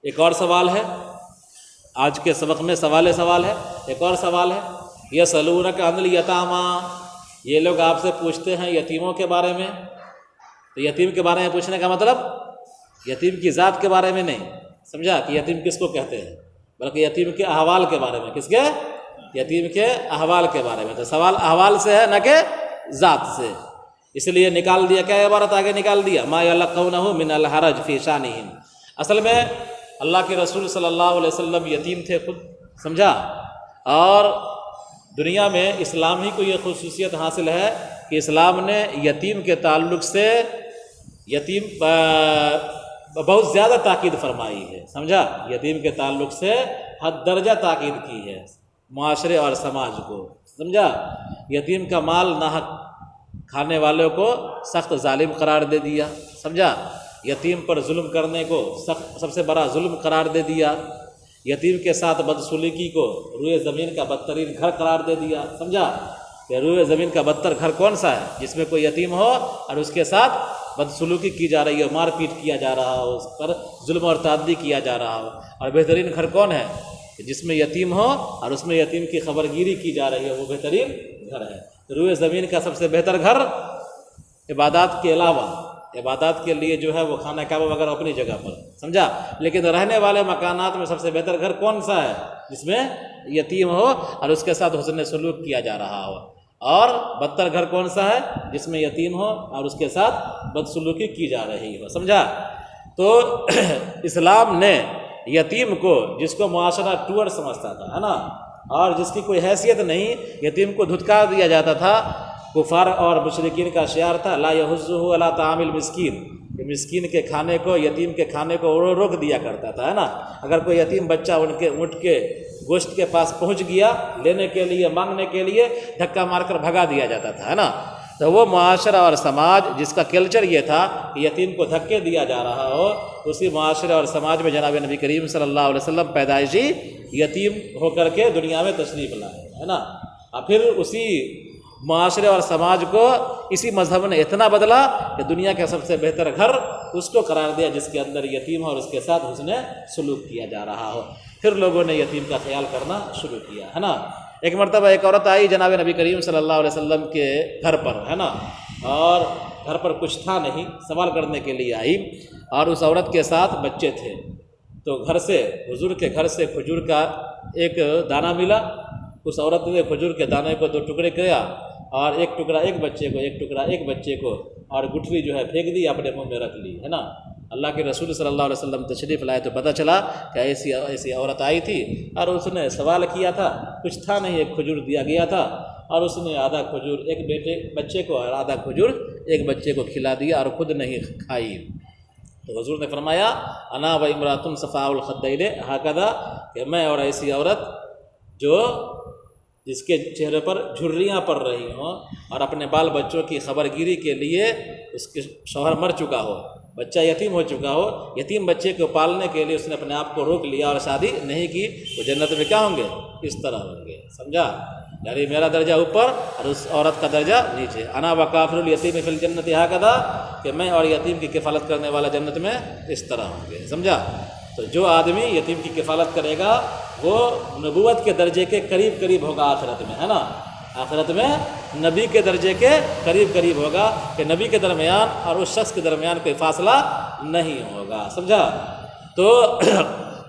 ایک اور سوال ہے، آج کے سبق میں سوال ہے، ایک اور سوال ہے، یسألونک عن الیتامی، یہ لوگ آپ سے پوچھتے ہیں یتیموں کے بارے میں۔ تو یتیم کے بارے میں پوچھنے کا مطلب یتیم کی ذات کے بارے میں نہیں، سمجھا؟ کہ یتیم کس کو کہتے ہیں، بلکہ یتیم کے احوال کے بارے میں۔ کس کے؟ یتیم کے احوال کے بارے میں۔ تو سوال احوال سے ہے، نہ کہ ذات سے، اس لیے نکال دیا، کیا عبارت آگے نکال دیا؟ ما یلقونہ من الحرج فی شانہم۔ اصل میں اللہ کے رسول صلی اللہ علیہ وسلم یتیم تھے خود، سمجھا؟ اور دنیا میں اسلام ہی کو یہ خصوصیت حاصل ہے کہ اسلام نے یتیم کے تعلق سے یتیم بہت زیادہ تاکید فرمائی ہے، سمجھا؟ یتیم کے تعلق سے حد درجہ تاکید کی ہے معاشرے اور سماج کو، سمجھا؟ یتیم کا مال ناحق کھانے والوں کو سخت ظالم قرار دے دیا، سمجھا؟ یتیم پر ظلم کرنے کو سب سے بڑا ظلم قرار دے دیا، یتیم کے ساتھ بدسلوکی کو روئے زمین کا بدترین گھر قرار دے دیا، سمجھا؟ کہ روئے زمین کا بدتر گھر کون سا ہے؟ جس میں کوئی یتیم ہو اور اس کے ساتھ بدسلوکی کی جا رہی ہو، مار پیٹ کیا جا رہا ہو، اس پر ظلم اور تعدی کیا جا رہا ہو۔ اور بہترین گھر کون ہے؟ کہ جس میں یتیم ہو اور اس میں یتیم کی خبر گیری کی جا رہی ہے، وہ بہترین گھر ہے۔ روئے زمین کا سب سے بہتر گھر عبادات کے علاوہ، عبادات کے لیے جو ہے وہ خانہ کعبہ وغیرہ اپنی جگہ پر، سمجھا؟ لیکن رہنے والے مکانات میں سب سے بہتر گھر کون سا ہے؟ جس میں یتیم ہو اور اس کے ساتھ حسن سلوک کیا جا رہا ہو۔ اور بدتر گھر کون سا ہے؟ جس میں یتیم ہو اور اس کے ساتھ بدسلوکی کی جا رہی ہو، سمجھا؟ تو اسلام نے یتیم کو، جس کو معاشرہ ٹور سمجھتا تھا، ہے نا، اور جس کی کوئی حیثیت نہیں، یتیم کو دھتکار دیا جاتا تھا، کفار اور مشرکین کا شعار تھا لا یحضہ علی طعام المسکین، کہ مسکین کے کھانے کو، یتیم کے کھانے کو روک دیا کرتا تھا، ہے نا۔ اگر کوئی یتیم بچہ اونٹ کے گوشت کے پاس پہنچ گیا لینے کے لیے، مانگنے کے لیے، دھکا مار کر بھگا دیا جاتا تھا، ہے نا۔ تو وہ معاشرہ اور سماج جس کا کلچر یہ تھا کہ یتیم کو دھکے دیا جا رہا ہو، اسی معاشرے اور سماج میں جناب نبی کریم صلی اللہ علیہ وسلم پیدائشی یتیم ہو کر کے دنیا میں تشریف لائے، ہے نا۔ اور پھر اسی معاشرے اور سماج کو اسی مذہب نے اتنا بدلا کہ دنیا کا سب سے بہتر گھر اس کو قرار دیا جس کے اندر یتیم ہو اور اس کے ساتھ حسن سلوک کیا جا رہا ہو۔ پھر لوگوں نے یتیم کا خیال کرنا شروع کیا، ہے نا۔ ایک مرتبہ ایک عورت آئی جناب نبی کریم صلی اللہ علیہ وسلم کے گھر پر، ہے نا، اور گھر پر کچھ تھا نہیں، سوال کرنے کے لیے آئی، اور اس عورت کے ساتھ بچے تھے۔ تو گھر سے، حضور کے گھر سے کھجور کا ایک دانہ ملا، اس عورت نے کھجور کے دانے کو 2 ٹکڑے کیا، اور ایک ٹکڑا ایک بچے کو، ایک ٹکڑا ایک بچے کو، اور گٹھلی جو ہے پھینک دی، اپنے منہ میں رکھ لی، ہے نا۔ اللہ کے رسول صلی اللہ علیہ وسلم تشریف لائے تو پتہ چلا کہ ایسی عورت آئی تھی، اور اس نے سوال کیا تھا، کچھ تھا نہیں، ایک کھجور دیا گیا تھا، اور اس نے آدھا کھجور ایک بچے کو اور آدھا کھجور ایک بچے کو کھلا دیا، اور خود نہیں کھائی۔ تو حضور نے فرمایا انا و امرات صفاء الخدین ہکذا، کہ میں اور ایسی عورت جس کے چہرے پر جھریاں پڑ رہی ہوں، اور اپنے بال بچوں کی خبر گیری کے لیے اس کے شوہر مر چکا ہو، بچہ یتیم ہو چکا ہو، یتیم بچے کو پالنے کے لیے اس نے اپنے آپ کو روک لیا اور شادی نہیں کی، وہ جنت میں کیا ہوں گے؟ اس طرح ہوں گے، سمجھا؟ یعنی میرا درجہ اوپر اور اس عورت کا درجہ نیچے۔ انا وکافر الیتیم فی الجنت ہکذا، کہ میں اور یتیم کی کفالت کرنے والا جنت میں اس طرح ہوں گے، سمجھا؟ تو جو آدمی یتیم کی کفالت کرے گا وہ نبوت کے درجے کے قریب ہوگا آخرت میں، ہے نا۔ آخرت میں نبی کے درجے کے قریب ہوگا، کہ نبی کے درمیان اور اس شخص کے درمیان کوئی فاصلہ نہیں ہوگا، سمجھا؟ تو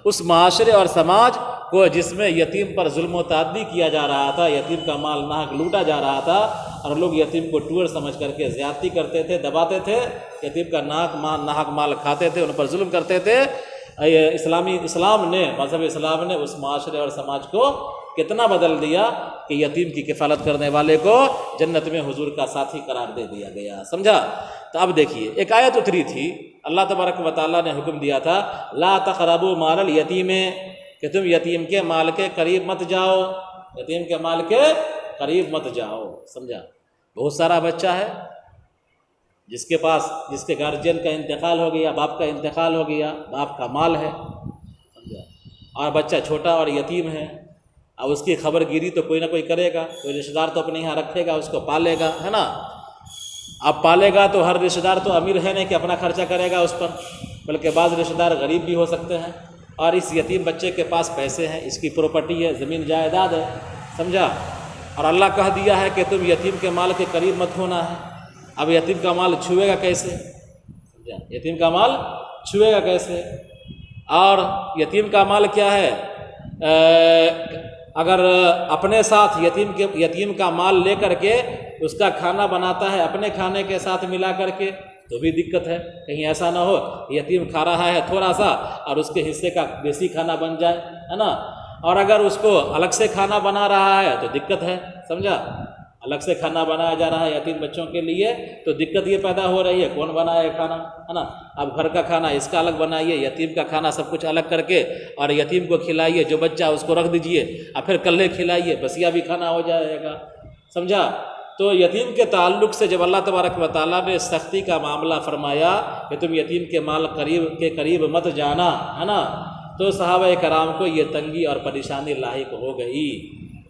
اس معاشرے اور سماج کو جس میں یتیم پر ظلم و تعدی کیا جا رہا تھا، یتیم کا مال ناحق لوٹا جا رہا تھا، اور لوگ یتیم کو ٹور سمجھ کر کے زیادتی کرتے تھے، دباتے تھے، یتیم کا ناحق مال کھاتے تھے، ان پر ظلم کرتے تھے، اسلام نے، مذہب اسلام نے اس معاشرے اور سماج کو کتنا بدل دیا کہ یتیم کی کفالت کرنے والے کو جنت میں حضور کا ساتھی قرار دے دیا گیا، سمجھا؟ تو اب دیکھیے ایک آیت اتری تھی، اللہ تبارک و تعالیٰ نے حکم دیا تھا لا تقربوا مال الیتیم، کہ تم یتیم کے مال کے قریب مت جاؤ، یتیم کے مال کے قریب مت جاؤ، سمجھا؟ بہت سارا بچہ ہے جس کے گارجین کا انتقال ہو گیا، باپ کا انتقال ہو گیا، باپ کا مال ہے، سمجھا؟ اور بچہ چھوٹا اور یتیم ہے، اب اس کی خبر گیری تو کوئی نہ کوئی کرے گا، کوئی رشتہ دار تو اپنے یہاں رکھے گا، اس کو پالے گا، ہے نا۔ اب پالے گا تو ہر رشتہ دار تو امیر ہے نہیں کہ اپنا خرچہ کرے گا اس پر، بلکہ بعض رشتہ دار غریب بھی ہو سکتے ہیں، اور اس یتیم بچے کے پاس پیسے ہیں، اس کی پراپرٹی ہے، زمین جائیداد ہے، سمجھا؟ اور اللہ کہہ دیا ہے کہ تم یتیم کے مال کے قریب مت ہونا ہے۔ اب یتیم کا مال چھوئے گا کیسے؟ سمجھا؟ یتیم کا مال چھوئے گا کیسے؟ اور یتیم کا مال کیا ہے؟ اگر اپنے ساتھ یتیم کا مال لے کر کے اس کا کھانا بناتا ہے اپنے کھانے کے ساتھ ملا کر کے تو بھی دقت ہے، کہیں ایسا نہ ہو یتیم کھا رہا ہے تھوڑا سا اور اس کے حصے کا بیسی کھانا بن جائے، ہے نا۔ اور اگر اس کو الگ سے کھانا بنا رہا ہے تو دقت ہے، سمجھا؟ الگ سے کھانا بنایا جا رہا ہے یتیم بچوں کے لیے تو دقت یہ پیدا ہو رہی ہے کون بنائے کھانا، ہے نا۔ اب گھر کا کھانا اس کا الگ بنائیے، یتیم کا کھانا سب کچھ الگ کر کے اور یتیم کو کھلائیے، جو بچہ اس کو رکھ دیجئے اور پھر کلے کھلائیے، بسیا بھی کھانا ہو جائے گا، سمجھا؟ تو یتیم کے تعلق سے جب اللہ تبارک و تعالیٰ نے سختی کا معاملہ فرمایا کہ تم یتیم کے مال کے قریب مت جانا، ہے نا، تو صحابہ کرام کو یہ تنگی اور پریشانی لاحق ہو گئی،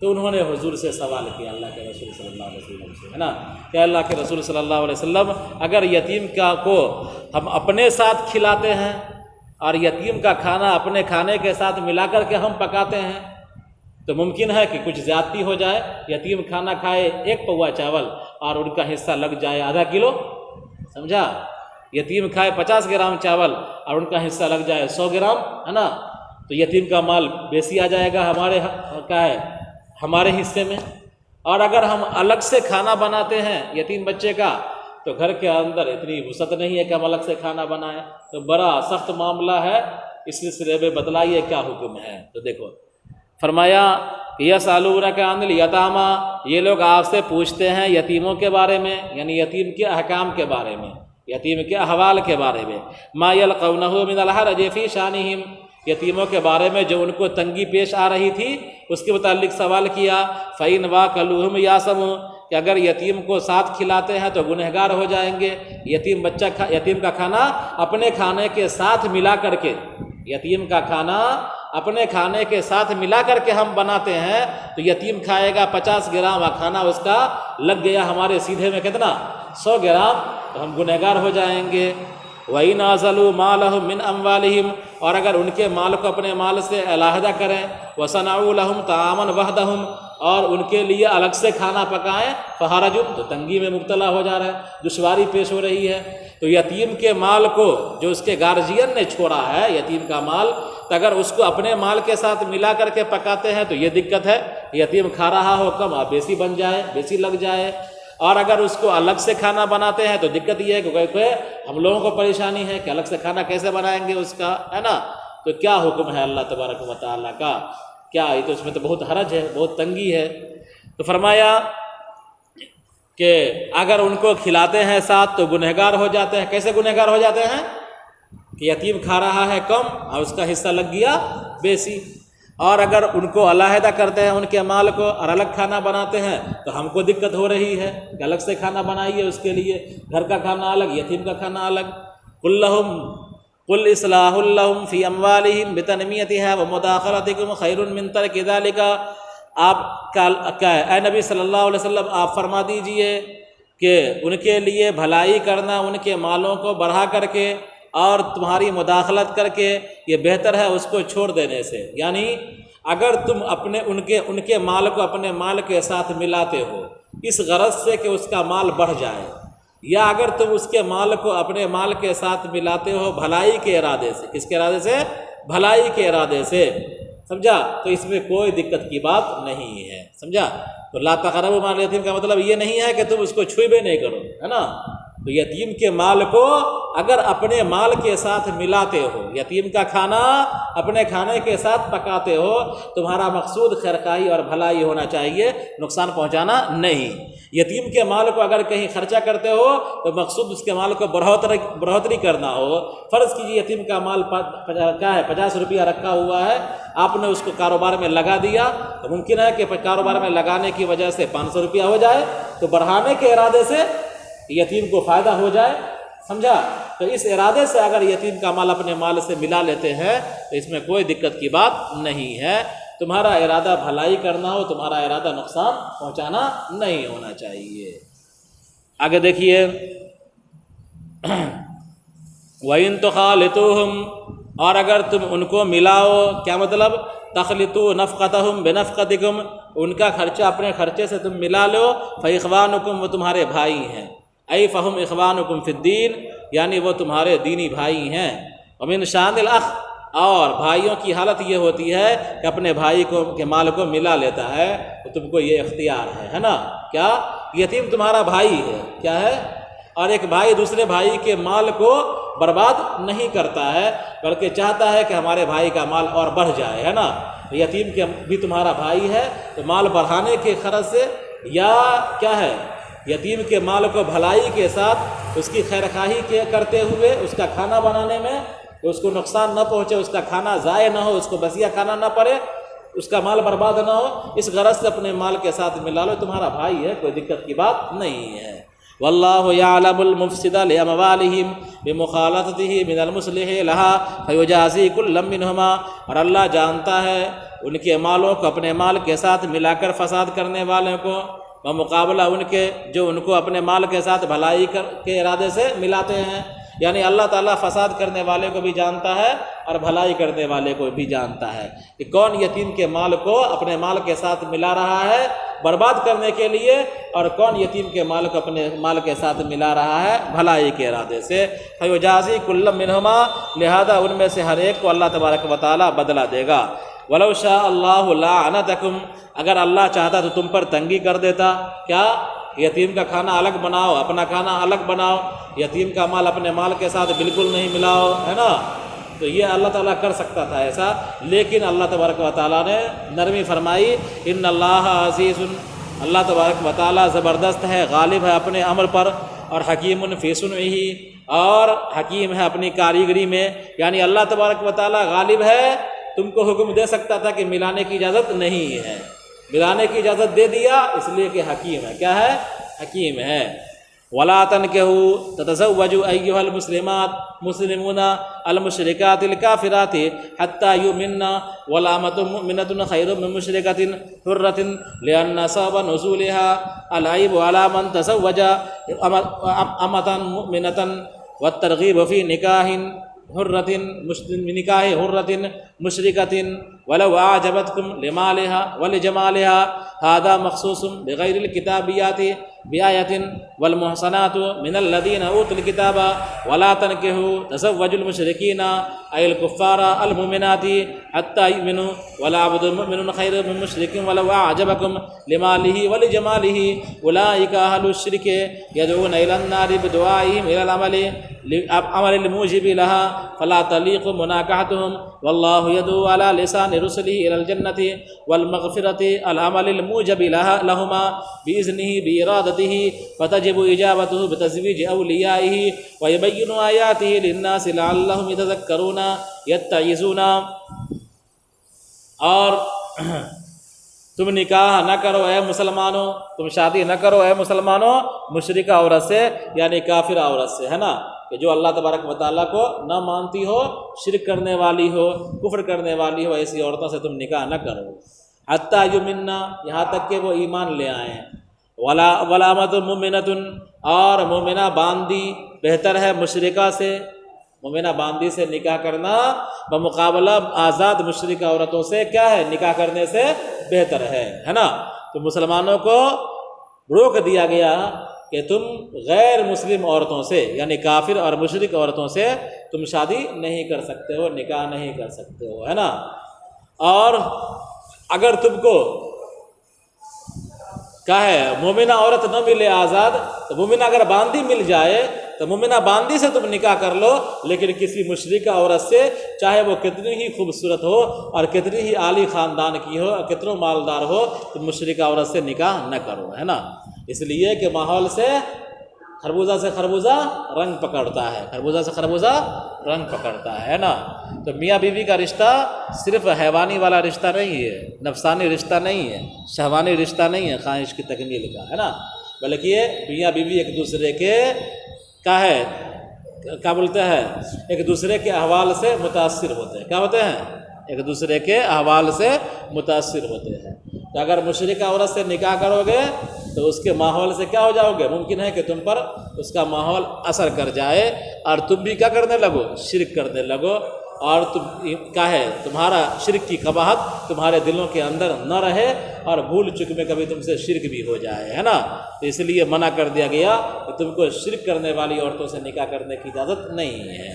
تو انہوں نے حضور سے سوال کیا، اللہ کے رسول صلی اللہ علیہ وسلم سے، ہے نا، کہ اللہ کے رسول صلی اللہ علیہ وسلم اگر یتیم کو ہم اپنے ساتھ کھلاتے ہیں اور یتیم کا کھانا اپنے کھانے کے ساتھ ملا کر کے ہم پکاتے ہیں تو ممکن ہے کہ کچھ زیادتی ہو جائے، یتیم کھانا کھائے 1 پوا چاول اور ان کا حصہ لگ جائے آدھا کلو، سمجھا؟ یتیم کھائے 50 گرام چاول اور ان کا حصہ لگ جائے 100 گرام، ہے نا، تو یتیم کا مال بیسی آ جائے گا ہمارے حصے میں۔ اور اگر ہم الگ سے کھانا بناتے ہیں یتیم بچے کا تو گھر کے اندر اتنی وسعت نہیں ہے کہ ہم الگ سے کھانا بنائیں، تو بڑا سخت معاملہ ہے، اس سلسلے میں بتلائیے کیا حکم ہے۔ تو دیکھو فرمایا یسألونک عن الیتامی، یہ لوگ آپ سے پوچھتے ہیں یتیموں کے بارے میں، یعنی یتیم کے احکام کے بارے میں، یتیم کے احوال کے بارے میں، ما یلقونہ من الحرج فی شانہم، یتیموں کے بارے میں جو ان کو تنگی پیش آ رہی تھی اس کے متعلق سوال کیا۔ فَإِنْ وَاكَلُوهُمْ يَأْثَمُونَ، کہ اگر یتیم کو ساتھ کھلاتے ہیں تو گنہگار ہو جائیں گے۔ یتیم کا کھانا اپنے کھانے کے ساتھ ملا کر کے، یتیم کا کھانا اپنے کھانے کے ساتھ ملا کر کے ہم بناتے ہیں تو یتیم کھائے گا 50 گرام، اور کھانا اس کا لگ گیا ہمارے سیدھے میں کتنا 100 گرام، تو ہم گنہگار ہو جائیں گے۔ وَإِنْ أَزَلُوا مَالَهُمْ مِنْ أَمْوَالِهِمْ، اور اگر ان کے مال کو اپنے مال سے علیحدہ کریں، وَصَنَعُوا لَهُمْ طَعَامًا وَحْدَهُمْ، اور ان کے لیے الگ سے کھانا پکائیں، فَحَرَجٌ، تو تنگی میں مبتلا ہو جا رہا ہے، دشواری پیش ہو رہی ہے۔ تو یتیم کے مال کو جو اس کے گارجین نے چھوڑا ہے، یتیم کا مال، تو اگر اس کو اپنے مال کے ساتھ ملا کر کے پکاتے ہیں تو یہ دقت ہے، یتیم کھا رہا ہو کم بیسی بن جائے، بیسی لگ جائے۔ اور اگر اس کو الگ سے کھانا بناتے ہیں تو دقت یہ ہے کہ ہم لوگوں کو پریشانی ہے کہ الگ سے کھانا کیسے بنائیں گے اس کا، ہے نا۔ تو کیا حکم ہے اللہ تبارک و تعالیٰ کا، کیا یہ تو اس میں تو بہت حرج ہے، بہت تنگی ہے۔ تو فرمایا کہ اگر ان کو کھلاتے ہیں ساتھ تو گنہگار ہو جاتے ہیں۔ کیسے گنہگار ہو جاتے ہیں؟ کہ یتیم کھا رہا ہے کم اور اس کا حصہ لگ گیا بیسی، اور اگر ان کو علیحدہ کرتے ہیں ان کے مال کو اور الگ کھانا بناتے ہیں تو ہم کو دقت ہو رہی ہے کہ الگ سے کھانا بنائیے اس کے لیے، گھر کا کھانا الگ، یتیم کا کھانا الگ۔ قل اصلاح لهم فی اموالہم بتنمیتها ومداخلتکم خیر من ترک ذلک، آپ کا اے نبی صلی اللہ علیہ وسلم آپ فرما دیجئے کہ ان کے لیے بھلائی کرنا ان کے مالوں کو بڑھا کر کے اور تمہاری مداخلت کر کے یہ بہتر ہے اس کو چھوڑ دینے سے۔ یعنی اگر تم ان کے مال کو اپنے مال کے ساتھ ملاتے ہو اس غرض سے کہ اس کا مال بڑھ جائے، یا اگر تم اس کے مال کو اپنے مال کے ساتھ ملاتے ہو بھلائی کے ارادے سے، کس کے ارادے سے؟ بھلائی کے ارادے سے، سمجھا، تو اس میں کوئی دقت کی بات نہیں ہے، سمجھا۔ تو لا تقربوا مال الیتیم کا مطلب یہ نہیں ہے کہ تم اس کو چھوئی بھی نہیں کرو، ہے نا۔ تو یتیم کے مال کو اگر اپنے مال کے ساتھ ملاتے ہو، یتیم کا کھانا اپنے کھانے کے ساتھ پکاتے ہو، تمہارا مقصود خیرخواہی اور بھلائی ہونا چاہیے، نقصان پہنچانا نہیں۔ یتیم کے مال کو اگر کہیں خرچہ کرتے ہو تو مقصود اس کے مال کو بڑھوتری کرنا ہو۔ فرض کیجیے یتیم کا مال کیا ہے 50 روپیہ رکھا ہوا ہے، آپ نے اس کو کاروبار میں لگا دیا، تو ممکن ہے کہ کاروبار میں لگانے کی وجہ سے 500 روپیہ ہو جائے، تو بڑھانے کے ارادے سے یتیم کو فائدہ ہو جائے، سمجھا۔ تو اس ارادے سے اگر یتیم کا مال اپنے مال سے ملا لیتے ہیں تو اس میں کوئی دقت کی بات نہیں ہے۔ تمہارا ارادہ بھلائی کرنا ہو، تمہارا ارادہ نقصان پہنچانا نہیں ہونا چاہیے۔ آگے دیکھیے وَإِن تُخَالِطُوهُمْ، اور اگر تم ان کو ملاؤ، کیا مطلب؟ تخلطوا نفقتهم بنفقتکم، ان کا خرچہ اپنے خرچے سے تم ملا لو، فإخوانکم، وہ تمہارے بھائی ہیں، ای فہم اخوانکم فی الدین، یعنی وہ تمہارے دینی بھائی ہیں۔ ومن شان الاخ، اور بھائیوں کی حالت یہ ہوتی ہے کہ اپنے بھائی کے مال کو ملا لیتا ہے، تو تم کو یہ اختیار ہے نا، کیا یتیم تمہارا بھائی ہے، کیا ہے، اور ایک بھائی دوسرے بھائی کے مال کو برباد نہیں کرتا ہے بلکہ چاہتا ہے کہ ہمارے بھائی کا مال اور بڑھ جائے، ہے نا۔ یتیم کے بھی تمہارا بھائی ہے، تو مال بڑھانے کے غرض سے یا کیا ہے، یتیم کے مال کو بھلائی کے ساتھ اس کی خیرخواہی کرتے ہوئے اس کا کھانا بنانے میں اس کو نقصان نہ پہنچے، اس کا کھانا ضائع نہ ہو، اس کو بسیا کھانا نہ پڑے، اس کا مال برباد نہ ہو، اس غرض سے اپنے مال کے ساتھ ملا لو، تمہارا بھائی ہے، کوئی دقت کی بات نہیں ہے۔ واللہ یعلم المفسد لاموالہم بمخالطتہ من المصلح لها فیجازی کلا منہما، اور اللہ جانتا ہے ان کے مالوں کو اپنے مال کے ساتھ ملا کر فساد کرنے والوں کو، بمقابلہ ان کے جو ان کو اپنے مال کے ساتھ بھلائی کے ارادے سے ملاتے ہیں۔ یعنی اللہ تعالیٰ فساد کرنے والے کو بھی جانتا ہے اور بھلائی کرنے والے کو بھی جانتا ہے کہ کون یتیم کے مال کو اپنے مال کے ساتھ ملا رہا ہے برباد کرنے کے لیے، اور کون یتیم کے مال کو اپنے مال کے ساتھ ملا رہا ہے بھلائی کے ارادے سے۔ فیجازی کل منہما، لہذا ان میں سے ہر ایک کو اللہ تبارک و تعالیٰ بدلہ دے گا۔ ولو شاء اللہ لعنتکم، اگر اللہ چاہتا تو تم پر تنگی کر دیتا، کیا کہ یتیم کا کھانا الگ بناؤ، اپنا کھانا الگ بناؤ، یتیم کا مال اپنے مال کے ساتھ بالکل نہیں ملاؤ، ہے نا. تو یہ اللہ تعالیٰ کر سکتا تھا ایسا، لیکن اللہ تبارک و تعالیٰ نے نرمی فرمائی. ان اللہ عزیز، اللہ تبارک و تعالیٰ زبردست ہے، غالب ہے اپنے امر پر، اور حکیم فی صنعہ، اور حکیم ہے اپنی کاریگری میں. یعنی اللہ تبارک و تعالیٰ غالب ہے، تم کو حکم دے سکتا تھا کہ ملانے کی اجازت نہیں ہے، ملانے کی اجازت دے دیا اس لیے کہ حکیم ہے. کیا ہے؟ حکیم ہے. ولا تنكحوا تتزوجوا ايها المسلمات مسلمون المشركات الكافرات حتى يؤمنن والأمة مؤمنة خير من مشركة حرة لأن سبب نزولها العيب على من تزوج أمة مؤمنة والترغيب في نكاح حرة مشركة ولو أعجبتكم لمالها ولجمالها هذا مخصوص بغير الكتابيات بآية والمحصنات من الذين أوتوا الكتاب ولا تنكحوا تزوجوا المشركين أي الكفار المؤمنات حتى يؤمنوا ولا عبد مؤمن خير من مشرك ولو أعجبكم لماله ولجماله أولئك أهل الشرك يدعون إلى النار بدعائهم إلى العمل الموجب لها فلا تليق مناكحتهم والله يدعو على لسان رسله إلى الجنة والمغفرة العمل الموجب لهما بإذنه بإرادته فتجب إجابته بتزويج أوليائه ويبين آياته للناس لعلهم يتذكرون يتعظون. اور تم نکاح نہ کرو اے مسلمانوں، تم شادی نہ کرو اے مسلمانوں مشرکہ عورت سے، یعنی کافر عورت سے، ہے نا، کہ جو اللہ تبارک و تعالیٰ کو نہ مانتی ہو، شرک کرنے والی ہو، کفر کرنے والی ہو، ایسی عورتوں سے تم نکاح نہ کرو. حتیٰ یؤمننا، یہاں تک کہ وہ ایمان لے آئیں. ولامۃ مؤمنۃ، اور مومنہ باندی بہتر ہے مشرکہ سے. مومنہ باندی سے نکاح کرنا بمقابلہ آزاد مشرکہ عورتوں سے کیا ہے؟ نکاح کرنے سے بہتر ہے نا. تو مسلمانوں کو روک دیا گیا کہ تم غیر مسلم عورتوں سے، یعنی کافر اور مشرک عورتوں سے تم شادی نہیں کر سکتے ہو، نکاح نہیں کر سکتے ہو، ہے نا. اور اگر تم کو کیا ہے مومنہ عورت نہ ملے آزاد، تو مومنہ اگر باندی مل جائے تو مومنہ باندی سے تم نکاح کر لو، لیکن کسی مشرکہ عورت سے، چاہے وہ کتنی ہی خوبصورت ہو اور کتنی ہی عالی خاندان کی ہو اور کتنا مالدار ہو، تم مشرکہ عورت سے نکاح نہ کرو، ہے نا. اس لیے کہ ماحول سے خربوزہ سے خربوزہ رنگ پکڑتا ہے، خربوزہ سے خربوزہ رنگ پکڑتا ہے نا. تو میاں بیوی کا رشتہ صرف حیوانی والا رشتہ نہیں ہے، نفسانی رشتہ نہیں ہے، شہوانی رشتہ نہیں ہے خواہش کی تکمیل کا، ہے نا، بلکہ یہ میاں بیوی ایک دوسرے کے کیا ہے، کیا بولتے ہیں، ایک دوسرے کے احوال سے متاثر ہوتے ہیں. کیا ہوتے ہیں؟ ایک دوسرے کے احوال سے متاثر ہوتے ہیں. تو اگر مشرکہ عورت سے نکاح کرو گے تو اس کے ماحول سے کیا ہو جاؤ گے، ممکن ہے کہ تم پر اس کا ماحول اثر کر جائے اور تم بھی کیا کرنے لگو، شرک کرنے لگو، اور تم کیا ہے تمہارا شرک کی قباحت تمہارے دلوں کے اندر نہ رہے اور بھول چک میں کبھی تم سے شرک بھی ہو جائے، ہے نا. تو اس لیے منع کر دیا گیا کہ تم کو شرک کرنے والی عورتوں سے نکاح کرنے کی اجازت نہیں ہے.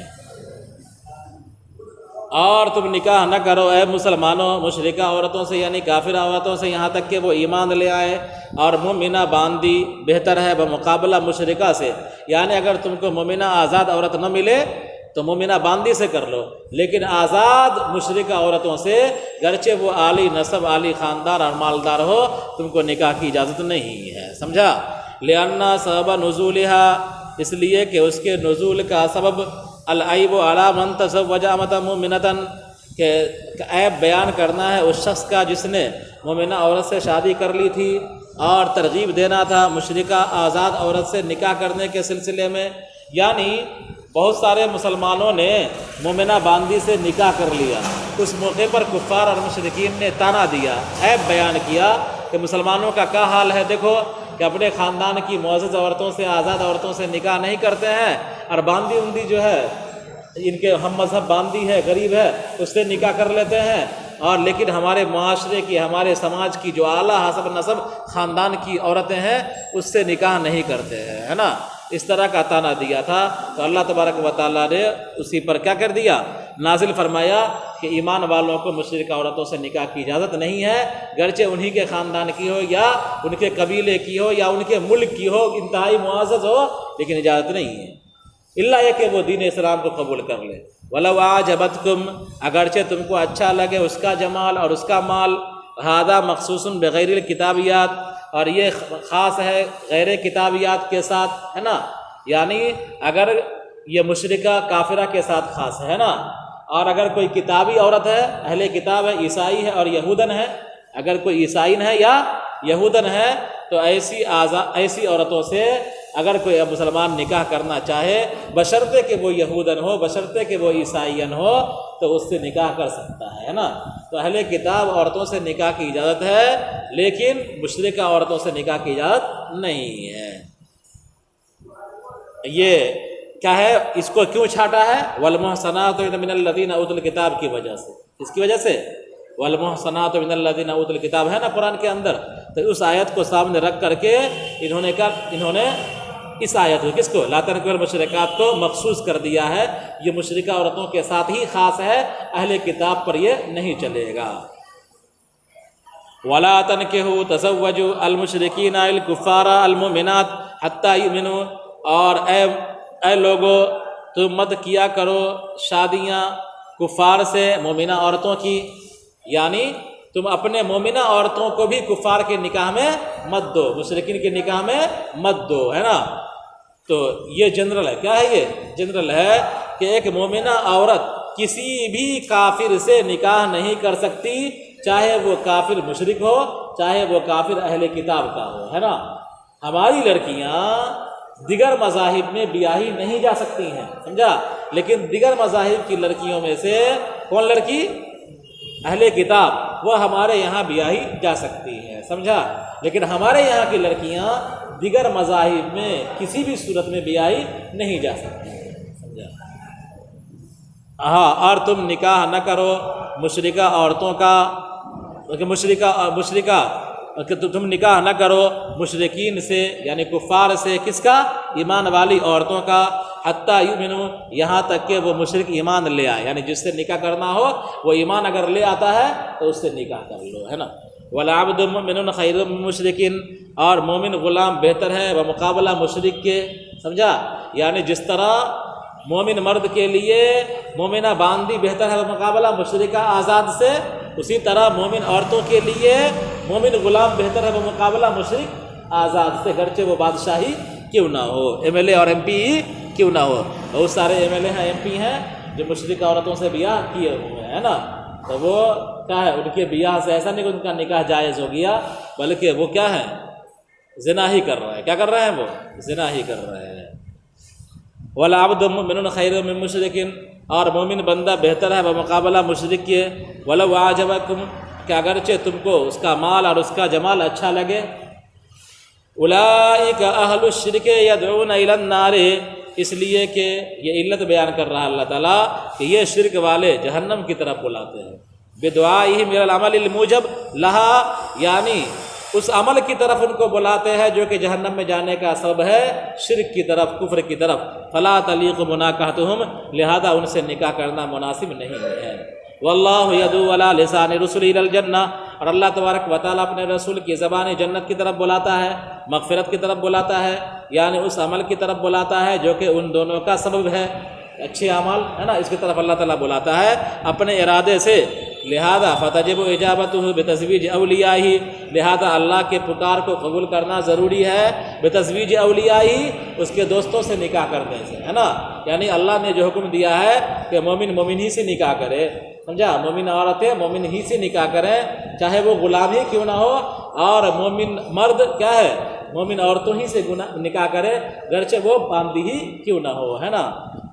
اور تم نکاح نہ کرو اے مسلمانوں مشرکہ عورتوں سے، یعنی کافر عورتوں سے، یہاں تک کہ وہ ایمان لے آئے. اور مومنہ باندی بہتر ہے بمقابلہ مشرکہ سے، یعنی اگر تم کو مومنہ آزاد عورت نہ ملے تو مومنہ باندی سے کر لو، لیکن آزاد مشرکہ عورتوں سے گرچہ وہ عالی نسب، عالی خاندان اور مالدار ہو، تم کو نکاح کی اجازت نہیں ہے. سمجھا؟ لأن سبب نزولها، اس لیے کہ اس کے نزول کا سبب العیب علی من تزوج امۃ مؤمنۃ، کہ عیب بیان کرنا ہے اس شخص کا جس نے مومنہ عورت سے شادی کر لی تھی، اور ترغیب دینا تھا مشرکہ آزاد عورت سے نکاح کرنے کے سلسلے میں. یعنی بہت سارے مسلمانوں نے مومنہ باندی سے نکاح کر لیا، اس موقع پر کفار اور مشرکین نے طعنہ دیا، عیب بیان کیا کہ مسلمانوں کا کیا حال ہے، دیکھو کہ اپنے خاندان کی معزز عورتوں سے، آزاد عورتوں سے نکاح نہیں کرتے ہیں، اور باندی اندی جو ہے ان کے ہم مذہب باندی ہے، غریب ہے، اس سے نکاح کر لیتے ہیں. اور لیکن ہمارے معاشرے کی، ہمارے سماج کی جو اعلیٰ حسب نسب خاندان کی عورتیں ہیں اس سے نکاح نہیں کرتے ہیں، ہے نا. اس طرح کا تانا دیا تھا، تو اللہ تبارک و تعالیٰ نے اسی پر کیا کر دیا، نازل فرمایا کہ ایمان والوں کو مشرکہ عورتوں سے نکاح کی اجازت نہیں ہے، گرچہ انہی کے خاندان کی ہو یا ان کے قبیلے کی ہو یا ان کے ملک کی ہو، انتہائی معزز ہو، لیکن اجازت نہیں ہے، الا یہ کہ وہ دین اسلام کو قبول کر لے۔ وَلَوْ أَعْجَبَتْكُمْ، اگرچہ تم کو اچھا لگے اس کا جمال اور اس کا مال، هذا مخصوص بغیر الکتابیات، اور یہ خاص ہے غیر کتابیات کے ساتھ، ہے نا، یعنی اگر یہ مشرکہ کافرہ کے ساتھ خاص ہے نا، اور اگر کوئی کتابی عورت ہے، اہل کتاب ہے، عیسائی ہے اور یہودن ہے، اگر کوئی عیسائین ہے یا یہودن ہے، تو ایسی عورتوں سے اگر کوئی مسلمان نکاح کرنا چاہے، بشرطے کہ وہ یہودن ہو، بشرطے کہ وہ عیسائین ہو، تو اس سے نکاح کر سکتا ہے نا۔ تو اہل کتاب عورتوں سے نکاح کی اجازت ہے، لیکن مشرکہ عورتوں سے نکاح کی اجازت نہیں ہے۔ یہ کیا ہے، اس کو کیوں چھاٹا ہے؟ والمحصنات من الذین اوتوا الکتاب کی وجہ سے، اس کی وجہ سے والمحصنات من الذین اوتوا الکتاب ہے نا قرآن کے اندر، تو اس آیت کو سامنے رکھ کر کے انہوں نے اس آیت کو کس کو، لا تنکحوا المشرکات کو مخصوص کر دیا ہے، یہ مشرکہ عورتوں کے ساتھ ہی خاص ہے، اہل کتاب پر یہ نہیں چلے گا۔ وَلَا تَنْكِحُوا تَزَوَّجُوا الْمُشْرِكِينَ الْكُفَّارَ الْمُؤْمِنَاتِ حَتَّى يُؤْمِنُوا، اور اے لوگو تم مت کیا کرو شادیاں کفار سے مومنہ عورتوں کی، یعنی تم اپنے مومنہ عورتوں کو بھی کفار کے نکاح میں مت دو، مشرکین کے نکاح میں مت دو، ہے نا۔ تو یہ جنرل ہے، کیا ہے، یہ جنرل ہے کہ ایک مومنہ عورت کسی بھی کافر سے نکاح نہیں کر سکتی، چاہے وہ کافر مشرک ہو، چاہے وہ کافر اہل کتاب کا ہو، ہے نا۔ ہماری لڑکیاں دیگر مذاہب میں بیاہی نہیں جا سکتی ہیں، سمجھا، لیکن دیگر مذاہب کی لڑکیوں میں سے کون لڑکی، اہل کتاب، وہ ہمارے یہاں بیاہی جا سکتی ہے، سمجھا، لیکن ہمارے یہاں کی لڑکیاں دیگر مذاہب میں کسی بھی صورت میں بیاہی نہیں جا سکتی ہیں، سمجھا۔ ہاں، اور تم نکاح نہ کرو مشرکہ عورتوں کا، مشرکہ کہ تم نکاح نہ کرو مشرکین سے، یعنی کفار سے، کس کا، ایمان والی عورتوں کا، حتیٰ یؤمنوا، یہاں تک کہ وہ مشرک ایمان لے آئے، یعنی جس سے نکاح کرنا ہو وہ ایمان اگر لے آتا ہے تو اس سے نکاح کر لو، ہے نا۔ وَلَعَبْدٌ مُؤْمِنٌ خَيْرٌ مِّن مُّشْرِكٍ، اور مومن غلام بہتر ہے بمقابلہ مشرک کے، سمجھا، یعنی جس طرح مومن مرد کے لیے مومنہ باندی بہتر ہے بمقابلہ مشرکہ آزاد سے، اسی طرح مومن عورتوں کے لیے مومن غلام بہتر ہے بمقابلہ مشرک آزاد سے، گرچہ وہ بادشاہی کیوں نہ ہو، ایم ایل اے اور ایم پی کیوں نہ ہو۔ بہت سارے ایم ایل اے ہیں، ایم پی ہیں جو مشرکہ عورتوں سے بیاہ کیے ہوئے ہیں نا، تو وہ کیا ہے، ان کے بیاہ سے ایسا نہیں کہ ان کا نکاح جائز ہو گیا، بلکہ وہ کیا ہے، زنا ہی کر رہے ہیں، کیا کر رہے ہیں، وہ زنا ہی کر رہے ہیں۔ وَلَعَبْدٌ مُؤْمِنٌ خَيْرٌ مِّن مُّشْرِكٍ، اور مومن بندہ بہتر ہے بمقابلہ مشرک کے، وَلَوْ أَعْجَبَكُمْ، کہ اگرچہ تم کو اس کا مال اور اس کا جمال اچھا لگے، أُولَٰئِكَ أَهْلُ الشِّرْكِ يَدْعُونَ إِلَى النَّارِ، اس لیے کہ یہ علت بیان کر رہا اللہ تعالیٰ کہ یہ شرک والے جہنم کی طرف بلاتے ہیں، بِدُعَائِهِمْ إِلَى الْعَمَلِ الْمُوجَبِ لَهَا، یعنی اس عمل کی طرف ان کو بلاتے ہیں جو کہ جہنم میں جانے کا سبب ہے، شرک کی طرف، کفر کی طرف، فَلَا تَلِيقُ مُنَاكَحَتُهُمْ، لہذا ان سے نکاح کرنا مناسب نہیں ہے۔ وَاللَّهُ يَدْعُو عَلَىٰ لِسَانِ رُسُلِهِ إِلَى الْجَنَّةِ، اور اللہ تبارک و تعالیٰ اپنے رسول کی زبان جنت کی طرف بلاتا ہے، مغفرت کی طرف بلاتا ہے، یعنی اس عمل کی طرف بلاتا ہے جو کہ ان دونوں کا سبب ہے، اچھے اعمال، ہے نا، اس کی طرف اللہ تعالیٰ بلاتا ہے اپنے ارادے سے، لہذا فتجب اجابتہ بتزویج اولیائہ، لہذا اللہ کے پکار کو قبول کرنا ضروری ہے، بتزویج اولیائہ، اس کے دوستوں سے نکاح کرنے سے، ہے نا، یعنی اللہ نے جو حکم دیا ہے کہ مومن مومن ہی سے نکاح کرے، سمجھا، مومن عورتیں مومن ہی سے نکاح کریں، چاہے وہ غلام ہی کیوں نہ ہو، اور مومن مرد کیا ہے، مومن عورتوں ہی سے نکاح کرے، گرچہ وہ باندی ہی کیوں نہ ہو، ہے نا۔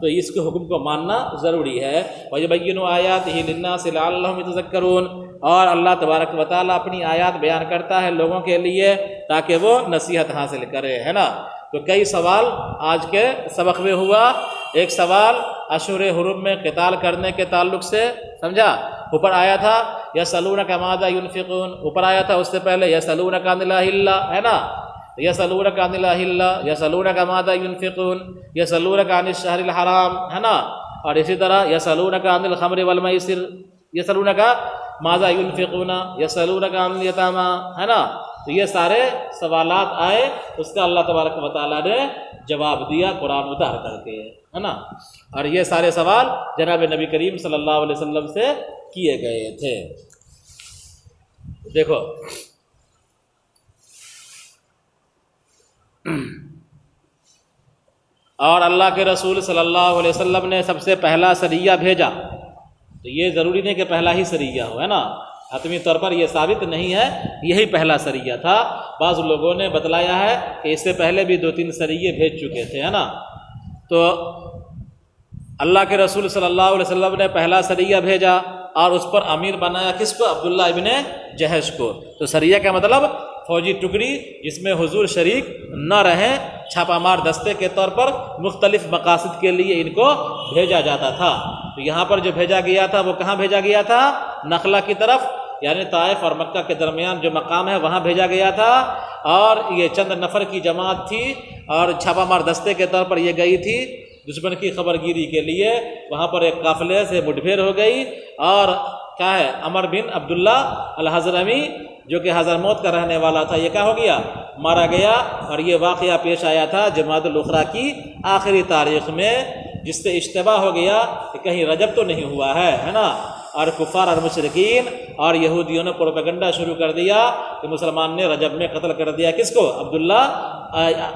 تو اس کے حکم کو ماننا ضروری ہے۔ وَيُبَيِّنُ آيَاتِهِ لِلنَّاسِ لَعَلَّهُمْ يَتَذَكَّرُونَ، اور اللہ تبارک و تعالیٰ اپنی آیات بیان کرتا ہے لوگوں کے لیے تاکہ وہ نصیحت حاصل کرے، ہے نا۔ تو کئی سوال آج کے سبق میں ہوا، ایک سوال اشہر حرم میں قتال کرنے کے تعلق سے، سمجھا، اوپر آیا تھا یسألونک ماذا ينفقون، اوپر آیا تھا اس سے پہلے یسألونک عن الأهلة، ہے نا، یسألونک عن الاہلہ، یسألونک ماذا ینفقون، یسألونک عن الشہر الحرام، ہے نا، اور اسی طرح یسألونک عن الخمر والمیسر، یسألونک ماذا ینفقون، یسألونک عن الیتامی، ہے نا. تو یہ سارے سوالات آئے، اس کا اللہ تبارک و تعالیٰ نے جواب دیا قرآن اتار کر کے، ہے نا. اور یہ سارے سوال جناب نبی کریم صلی اللہ علیہ وسلم سے کیے گئے تھے. دیکھو اور اللہ کے رسول صلی اللہ علیہ وسلم نے سب سے پہلا سریہ بھیجا، تو یہ ضروری نہیں کہ پہلا ہی سریہ ہو، ہے نا، حتمی طور پر یہ ثابت نہیں ہے یہی پہلا سریہ تھا. بعض لوگوں نے بتلایا ہے کہ اس سے پہلے بھی 2-3 سریے بھیج چکے تھے، ہے نا. تو اللہ کے رسول صلی اللہ علیہ وسلم نے پہلا سریہ بھیجا اور اس پر امیر بنایا کس کو؟ عبداللہ ابن جہش کو. تو سریہ کا مطلب فوجی ٹکڑی جس میں حضور شریک نہ رہیں، چھاپہ مار دستے کے طور پر مختلف مقاصد کے لیے ان کو بھیجا جاتا تھا. تو یہاں پر جو بھیجا گیا تھا وہ کہاں بھیجا گیا تھا؟ نخلا کی طرف، یعنی طائف اور مکہ کے درمیان جو مقام ہے وہاں بھیجا گیا تھا. اور یہ چند نفر کی جماعت تھی اور چھاپہ مار دستے کے طور پر یہ گئی تھی دشمن کی خبر گیری کے لیے. وہاں پر ایک قافلے سے مٹبھیڑ ہو گئی اور کیا ہے، عمر بن عبداللہ الحضرمی جو کہ حضرموت کا رہنے والا تھا، یہ کیا ہو گیا؟ مارا گیا. اور یہ واقعہ پیش آیا تھا جمادی الاخری کی آخری تاریخ میں، جس سے اشتباہ ہو گیا کہ کہیں رجب تو نہیں ہوا ہے نا. اور کفار اور مشرکین اور یہودیوں نے پروپیگنڈا شروع کر دیا کہ مسلمان نے رجب میں قتل کر دیا کس کو؟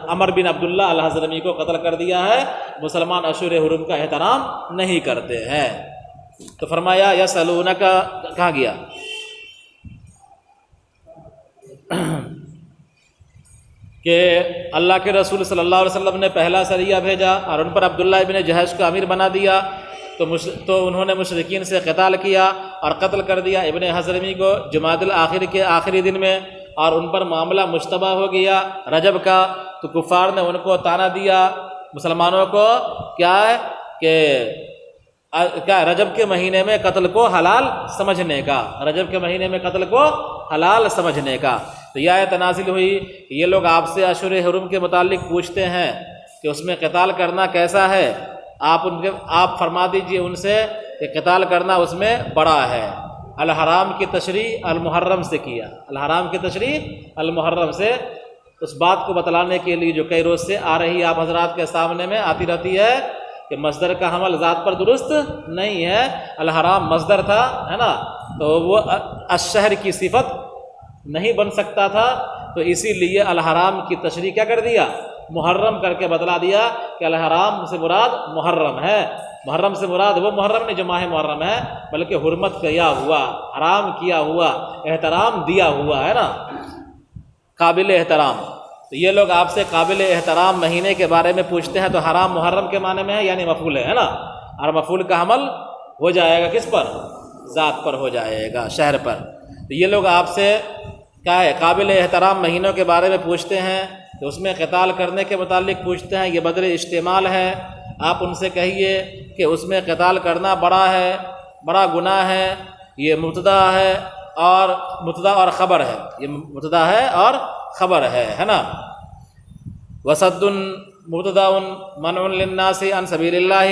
عمر بن عبداللہ الحضرمی کو قتل کر دیا ہے. مسلمان اشہر حرم کا احترام نہیں کرتے ہیں. تو فرمایا یسألونک، کہاں گیا؟ کہ اللہ کے رسول صلی اللہ علیہ وسلم نے پہلا سریہ بھیجا اور ان پر عبداللہ ابن جہش کو امیر بنا دیا. تو انہوں نے مشرکین سے قتال کیا اور قتل کر دیا ابن حضرمی کو جمادی الاخر کے آخری دن میں، اور ان پر معاملہ مشتبہ ہو گیا رجب کا. تو کفار نے ان کو طعنہ دیا مسلمانوں کو، کیا ہے کہ کیا رجب کے مہینے میں قتل کو حلال سمجھنے کا، رجب کے مہینے میں قتل کو حلال سمجھنے کا. تو یہ آیت نازل ہوئی. یہ لوگ آپ سے اشہر حرم کے متعلق پوچھتے ہیں کہ اس میں قتال کرنا کیسا ہے. آپ فرما دیجئے ان سے کہ قتال کرنا اس میں بڑا ہے. الحرام کی تشریح المحرم سے کیا، الحرام کی تشریح المحرم سے، اس بات کو بتلانے کے لیے جو کئی روز سے آ رہی آپ حضرات کے سامنے میں آتی رہتی ہے کہ مصدر کا حمل ذات پر درست نہیں ہے. الحرام مصدر تھا، ہے نا، تو وہ الشہر کی صفت نہیں بن سکتا تھا. تو اسی لیے الحرام کی تشریح کیا کر دیا؟ محرم کر کے بتلا دیا کہ الحرام سے مراد محرم ہے. محرم سے مراد وہ محرم نہیں جو ماہ محرم ہے، بلکہ حرمت کیا ہوا، حرام کیا ہوا، احترام دیا ہوا، ہے نا، قابل احترام. تو یہ لوگ آپ سے قابل احترام مہینے کے بارے میں پوچھتے ہیں. تو حرام محرم کے معنی میں ہے، یعنی مفعول ہے نا، اور مفعول کا حمل ہو جائے گا کس پر؟ ذات پر ہو جائے گا، شہر پر. تو یہ لوگ آپ سے کیا ہے، قابل احترام مہینوں کے بارے میں پوچھتے ہیں، تو اس میں قتال کرنے کے متعلق پوچھتے ہیں. یہ بدر اشتمال ہے. آپ ان سے کہیے کہ اس میں قتال کرنا بڑا ہے، بڑا گناہ ہے. یہ مبتدا ہے اور مبتدا اور خبر ہے، یہ مبتدا ہے اور خبر ہے نا. وصد مبتدا منع للناس عن سبیل اللہ،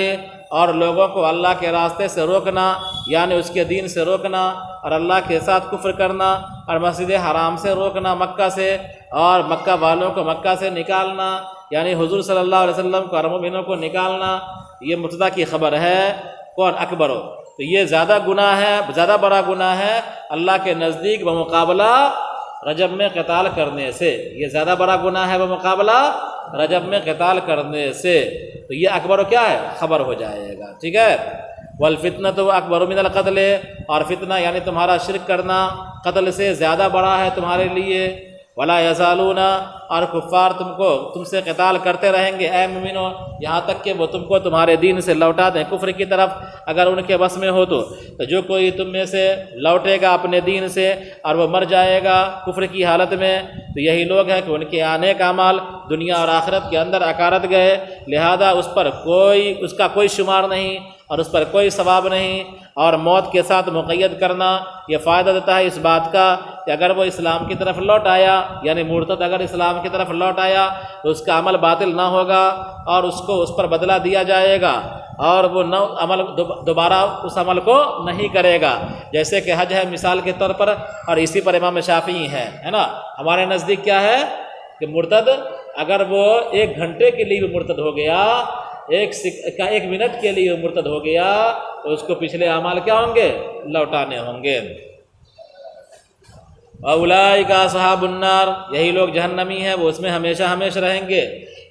اور لوگوں کو اللہ کے راستے سے روکنا، یعنی اس کے دین سے روکنا، اور اللہ کے ساتھ کفر کرنا، اور مسجد حرام سے روکنا مکہ سے، اور مکہ والوں کو مکہ سے نکالنا، یعنی حضور صلی اللہ علیہ وسلم کو اور مومنوں کو نکالنا. یہ مبتدا کی خبر ہے. کون؟ اکبر. تو یہ زیادہ گناہ ہے، زیادہ بڑا گناہ ہے اللہ کے نزدیک بمقابلہ رجب میں قتال کرنے سے. یہ زیادہ بڑا گناہ ہے بمقابلہ رجب میں قتال کرنے سے. تو یہ اکبر کیا ہے؟ خبر ہو جائے گا. ٹھیک ہے. والفتنۃ اکبر من القتل، اور فتنہ یعنی تمہارا شرک کرنا قتل سے زیادہ بڑا ہے تمہارے لیے. ولا یزالون، اور کفار تم سے قتال کرتے رہیں گے اے مومنو، یہاں تک کہ وہ تم کو تمہارے دین سے لوٹا دیں کفر کی طرف، اگر ان کے بس میں ہو تو. جو کوئی تم میں سے لوٹے گا اپنے دین سے اور وہ مر جائے گا کفر کی حالت میں، تو یہی لوگ ہیں کہ ان کے آنے کا مال دنیا اور آخرت کے اندر اکارت گئے، لہذا اس کا کوئی شمار نہیں اور اس پر کوئی ثواب نہیں. اور موت کے ساتھ مقید کرنا یہ فائدہ دیتا ہے اس بات کا کہ اگر وہ اسلام کی طرف لوٹ آیا، یعنی مرتد اگر اسلام کی طرف لوٹ آیا تو اس کا عمل باطل نہ ہوگا اور اس کو اس پر بدلہ دیا جائے گا، اور وہ دوبارہ اس عمل کو نہیں کرے گا، جیسے کہ حج ہے مثال کے طور پر، اور اسی پر امام شافعی ہے نا۔ ہمارے نزدیک کیا ہے کہ مرتد اگر وہ 1 گھنٹے کے لیے بھی مرتد ہو گیا، 1 منٹ کے لیے مرتد ہو گیا، تو اس کو پچھلے اعمال کیا ہوں گے؟ لوٹانے ہوں گے۔ اولئک اصحاب النار، یہی لوگ جہنمی ہیں، وہ اس میں ہمیشہ ہمیشہ رہیں گے۔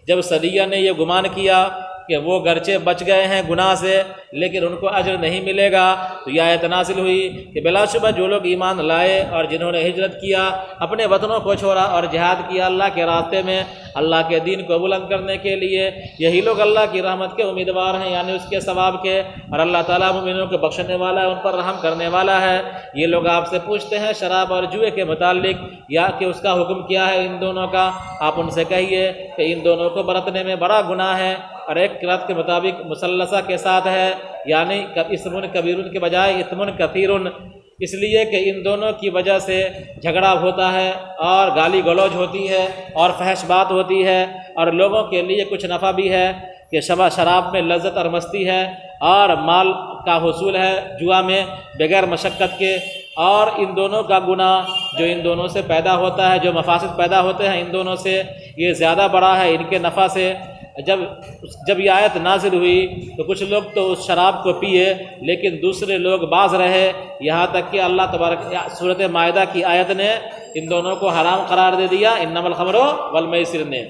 جب صدیہ نے یہ گمان کیا کہ وہ گرچہ بچ گئے ہیں گناہ سے لیکن ان کو اجر نہیں ملے گا، تو یہ آیت نازل ہوئی کہ بلا شبہ جو لوگ ایمان لائے اور جنہوں نے ہجرت کیا، اپنے وطنوں کو چھوڑا اور جہاد کیا اللہ کے راستے میں، اللہ کے دین کو بلند کرنے کے لیے، یہی لوگ اللہ کی رحمت کے امیدوار ہیں، یعنی اس کے ثواب کے، اور اللہ تعالیٰ مومنوں کو بخشنے والا ہے، ان پر رحم کرنے والا ہے۔ یہ لوگ آپ سے پوچھتے ہیں شراب اور جوئے کے متعلق، یا کہ اس کا حکم کیا ہے ان دونوں کا، آپ ان سے کہیے کہ ان دونوں کو برتنے میں بڑا گناہ ہے، اور ایک قرأت کے مطابق مثلثہ کے ساتھ ہے، یعنی اسم کبیر کے بجائے اسم کثیر، اس لیے کہ ان دونوں کی وجہ سے جھگڑا ہوتا ہے اور گالی گلوچ ہوتی ہے اور فحش بات ہوتی ہے، اور لوگوں کے لیے کچھ نفع بھی ہے کہ شراب میں لذت اور مستی ہے، اور مال کا حصول ہے جوا میں بغیر مشقت کے، اور ان دونوں کا گناہ جو ان دونوں سے پیدا ہوتا ہے، جو مفاسد پیدا ہوتے ہیں ان دونوں سے، یہ زیادہ بڑا ہے ان کے نفع سے۔ جب یہ آیت نازل ہوئی تو کچھ لوگ تو اس شراب کو پیے، لیکن دوسرے لوگ باز رہے، یہاں تک کہ اللہ تبارک سورۃ مائدہ کی آیت نے ان دونوں کو حرام قرار دے دیا، انما الخمر والمیسر نے۔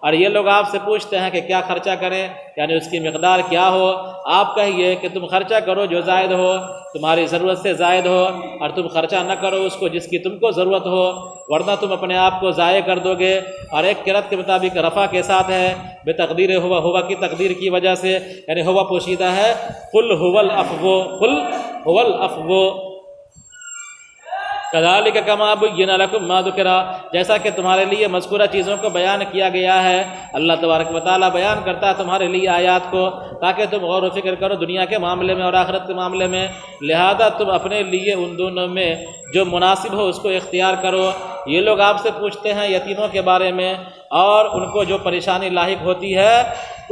اور یہ لوگ آپ سے پوچھتے ہیں کہ کیا خرچہ کریں، یعنی اس کی مقدار کیا ہو، آپ کہیے کہ تم خرچہ کرو جو زائد ہو، تمہاری ضرورت سے زائد ہو، اور تم خرچہ نہ کرو اس کو جس کی تم کو ضرورت ہو، ورنہ تم اپنے آپ کو ضائع کر دو گے۔ اور ایک قرأت کے مطابق رفع کے ساتھ ہے، بے تقدیر ہوا کی تقدیر کی وجہ سے، یعنی ہوا پوشیدہ ہے، قل هو العفو، قل هو العفو کذالک کما بین لکم ما ذکر، جیسا کہ تمہارے لیے مذکورہ چیزوں کو بیان کیا گیا ہے، اللہ تبارک و تعالیٰ بیان کرتا ہے تمہارے لیے آیات کو تاکہ تم غور و فکر کرو دنیا کے معاملے میں اور آخرت کے معاملے میں، لہذا تم اپنے لیے ان دونوں میں جو مناسب ہو اس کو اختیار کرو۔ یہ لوگ آپ سے پوچھتے ہیں یتیموں کے بارے میں، اور ان کو جو پریشانی لاحق ہوتی ہے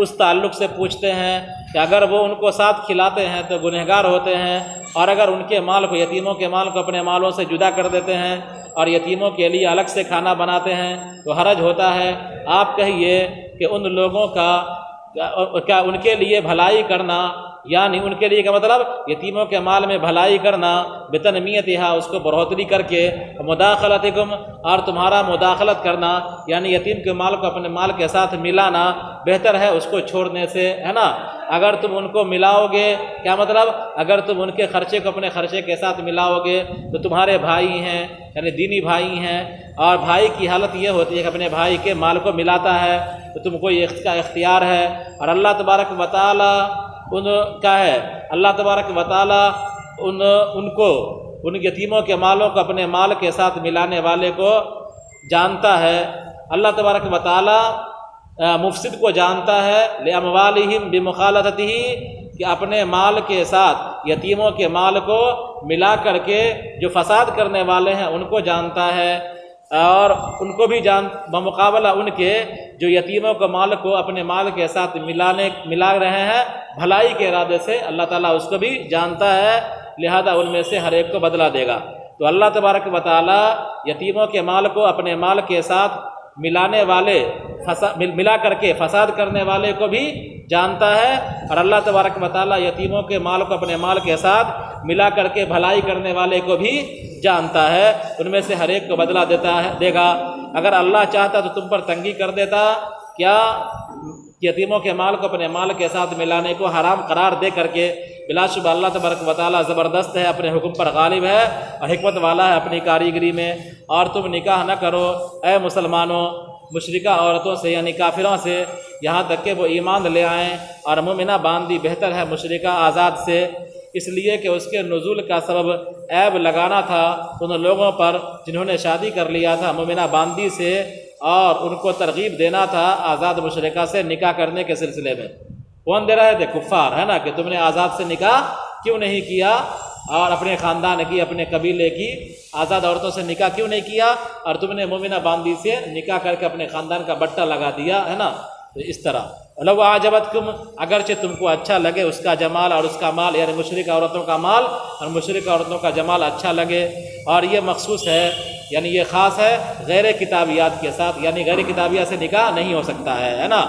اس تعلق سے پوچھتے ہیں کہ اگر وہ ان کو ساتھ کھلاتے ہیں تو گنہگار ہوتے ہیں، اور اگر ان کے مال کو، یتیموں کے مال کو اپنے مالوں سے جدا کر دیتے ہیں اور یتیموں کے لیے الگ سے کھانا بناتے ہیں تو حرج ہوتا ہے۔ آپ کہیے کہ ان لوگوں کا کیا ان کے لیے بھلائی کرنا، یعنی ان کے لیے کا مطلب یتیموں کے مال میں بھلائی کرنا، بتنمیتھا اس کو بڑھوتری کر کے، مداخلتکم اور تمہارا مداخلت کرنا، یعنی یتیم کے مال کو اپنے مال کے ساتھ ملانا بہتر ہے اس کو چھوڑنے سے، ہے نا۔ اگر تم ان کو ملاؤ گے، کیا مطلب اگر تم ان کے خرچے کو اپنے خرچے کے ساتھ ملاؤ گے تو تمہارے بھائی ہیں، یعنی دینی بھائی ہیں، اور بھائی کی حالت یہ ہوتی ہے کہ اپنے بھائی کے مال کو ملاتا ہے تو تم کو یہ اس کا اختیار ہے۔ اور اللہ تبارک و تعالیٰ ان کا ہے، اللہ تبارک و تعالیٰ ان کو، ان یتیموں کے مالوں کو اپنے مال کے ساتھ ملانے والے کو جانتا ہے۔ اللہ تبارک و تعالیٰ مفسد کو جانتا ہے، لِأَمْوَالِهِمْ بِمُخَالَطَتِهِ، کہ اپنے مال کے ساتھ یتیموں کے مال کو ملا کر کے جو فساد کرنے والے ہیں ان کو جانتا ہے، اور ان کو بھی بمقابلہ ان کے جو یتیموں کے مال کو اپنے مال کے ساتھ ملا رہے ہیں بھلائی کے ارادے سے، اللہ تعالیٰ اس کو بھی جانتا ہے، لہذا ان میں سے ہر ایک کو بدلہ دے گا۔ تو اللہ تبارک و تعالیٰ یتیموں کے مال کو اپنے مال کے ساتھ ملانے والے، ملا کر کے فساد کرنے والے کو بھی جانتا ہے، اور اللہ تبارک و تعالیٰ یتیموں کے مال کو اپنے مال کے ساتھ ملا کر کے بھلائی کرنے والے کو بھی جانتا ہے، ان میں سے ہر ایک کو بدلہ دے گا۔ اگر اللہ چاہتا تو تم پر تنگی کر دیتا، کیا یتیموں کے مال کو اپنے مال کے ساتھ ملانے کو حرام قرار دے کر کے؟ بلا شبہ اللہ تبارک و تعالیٰ زبردست ہے، اپنے حکم پر غالب ہے اور حکمت والا ہے اپنی کاریگری میں۔ اور تم نکاح نہ کرو اے مسلمانوں مشرکہ عورتوں سے، یعنی کافروں سے، یہاں تک کہ وہ ایمان لے آئیں، اور مومنہ باندی بہتر ہے مشرکہ آزاد سے، اس لیے کہ اس کے نزول کا سبب عیب لگانا تھا ان لوگوں پر جنہوں نے شادی کر لیا تھا مومنہ باندی سے، اور ان کو ترغیب دینا تھا آزاد مشرکہ سے نکاح کرنے کے سلسلے میں۔ کون دے رہے تھے؟ کفار، ہے نا، کہ تم نے آزاد سے نکاح کیوں نہیں کیا؟ اور اپنے خاندان کی اپنے قبیلے کی آزاد عورتوں سے نکاح کیوں نہیں کیا اور تم نے مومنہ باندی سے نکاح کر کے اپنے خاندان کا بٹا لگا دیا ہے نا؟ تو اس طرح لو اعجبتکم، اگرچہ تم کو اچھا لگے اس کا جمال اور اس کا مال، یعنی مشرک عورتوں کا مال اور مشرک عورتوں کا جمال اچھا لگے، اور یہ مخصوص ہے یعنی یہ خاص ہے غیر کتابیات کے ساتھ، یعنی غیر کتابیات سے نکاح نہیں ہو سکتا ہے نا؟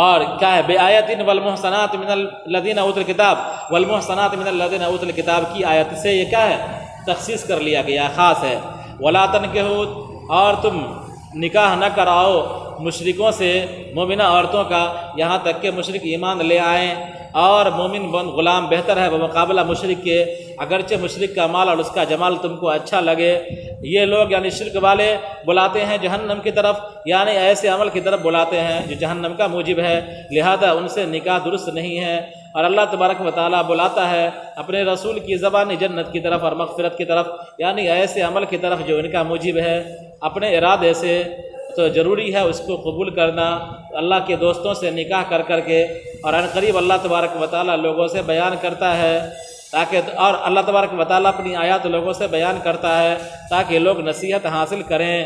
اور کیا ہے بآیت والمحصنات من الذین اوتوا الکتاب، والمحصنات من الذین اوتوا الکتاب کی آیت سے یہ کیا ہے تخصیص کر لیا گیا، خاص ہے۔ ولا تنکحوا، اور تم نکاح نہ کراؤ مشرکوں سے مومنہ عورتوں کا یہاں تک کہ مشرک ایمان لے آئیں، اور مومن غلام بہتر ہے بمقابلہ مشرک کے، اگرچہ مشرک کا مال اور اس کا جمال تم کو اچھا لگے۔ یہ لوگ یعنی شرک والے بلاتے ہیں جہنم کی طرف، یعنی ایسے عمل کی طرف بلاتے ہیں جو جہنم کا موجب ہے، لہذا ان سے نکاح درست نہیں ہے۔ اور اللہ تبارک و تعالیٰ بلاتا ہے اپنے رسول کی زبان جنت کی طرف اور مغفرت کی طرف، یعنی ایسے عمل کی طرف جو ان کا موجب ہے اپنے ارادے سے، تو ضروری ہے اس کو قبول کرنا اللہ کے دوستوں سے نکاح کر کر کے۔ اور ان قریب اللہ تبارک و تعالیٰ لوگوں سے بیان کرتا ہے تاکہ، اور اللہ تبارک و تعالیٰ اپنی آیات لوگوں سے بیان کرتا ہے تاکہ لوگ نصیحت حاصل کریں۔